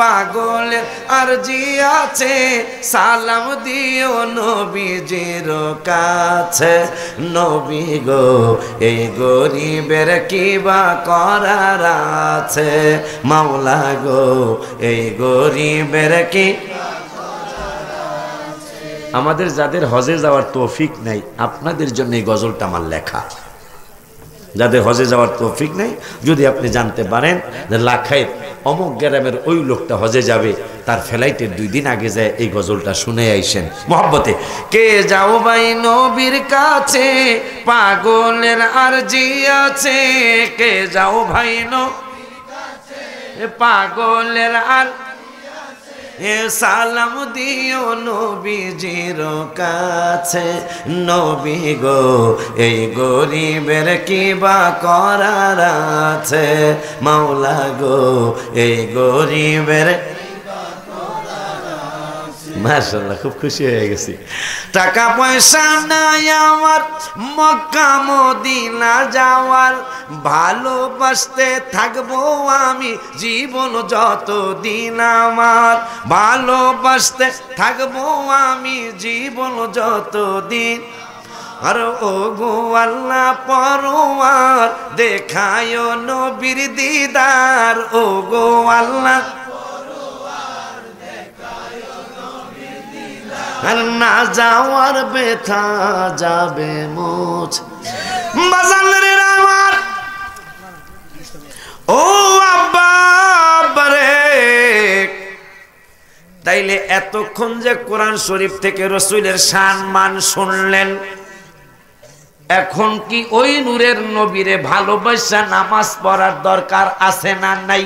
পাগলের আরজি আছে। সালাম দিও নবীজির কাছে। নবী গো এই গরিবের কিবা করার আছে, মাওলা গো এই গরিবের কি। আমাদের যাদের হজে যাওয়ার তৌফিক নাই, আপনাদের জন্য এই গজলটা আমার লেখা। যাদের হজে যাওয়ার তৌফিক নেই, যদি আপনি জানতে পারেন যে লাখাইয়ের অমুক গ্রামের ওই লোকটা হজে যাবে, তার ফ্লাইটের 2 দিন আগে যায় এই গজলটা শুনে আইসেন মহব্বতে। কে যাও ভাই নবীর কাছে, পাগলের আরজি আছে। কে যাও ভাই নবীর কাছে, পাগলের আর সালাম দিও নবীজির কাছে। নবী গো এই গরিবের কিবা করার আছে, মাওলা গো এই গরিবের। মাশাআল্লাহ, খুব খুশি হয়ে গেছি। টাকা পয়সা নাই আমার মক্কা মদিনা যাওয়ার, ভালোবাসতে থাকবো আমি জীবন যতদিন আমার। ভালোবাসতে থাকবো আমি জীবন যতদিন। আর ও গো আল্লাহ পরওয়ার, দেখায় নবীর দিদার। ও গো আল্লাহ আর না যাওয়ার ব্যথা যাবে মুছ। বাজানের আমার ও আব্বা রে, তাইলে এতক্ষণ যে কোরআন শরীফ থেকে রসুলের সম্মান শুনলেন, এখন কি ওই নূরের নবীরে ভালোবাসা নামাজ পড়ার দরকার আছে না নাই?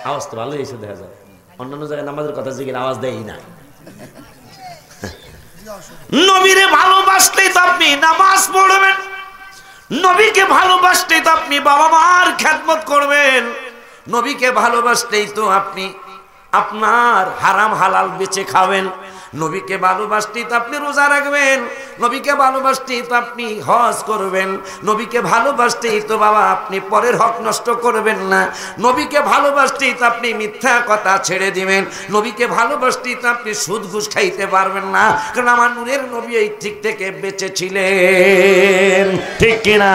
আওয়াজ তো ভালো হয়েছে, দেখা যায় অন্যান্য জায়গায় নামাজের কথা জিজ্ঞেস আওয়াজ দেয় না। নবীরে ভালোবাসলেই তো আপনি নামাজ পড়বেন, নবীকে ভালোবাসলেই তো আপনি বাবা মার খেদমত করবেন, নবীকে ভালোবাসলেই তো আপনি আপনার হারাম হালাল বেঁচে খাবেন, নবীকে ভালোবাসলেই তো আপনি রোজা রাখবেন, নবীকে ভালোবাসলেই তো আপনি হজ করবেন, নবীকে ভালোবাসলেই তো বাবা আপনি পরের হক নষ্ট করবেন না, নবীকে ভালোবাসলেই তো আপনি মিথ্যা কথা ছেড়ে দিবেন, নবীকে ভালোবাসলেই তো আপনি সুদ ঘুষ খাইতে পারবেন না, কারণ আমার নূরের নবী এই ঠিক থেকে বেঁচে ছিলেন। ঠিক কিনা?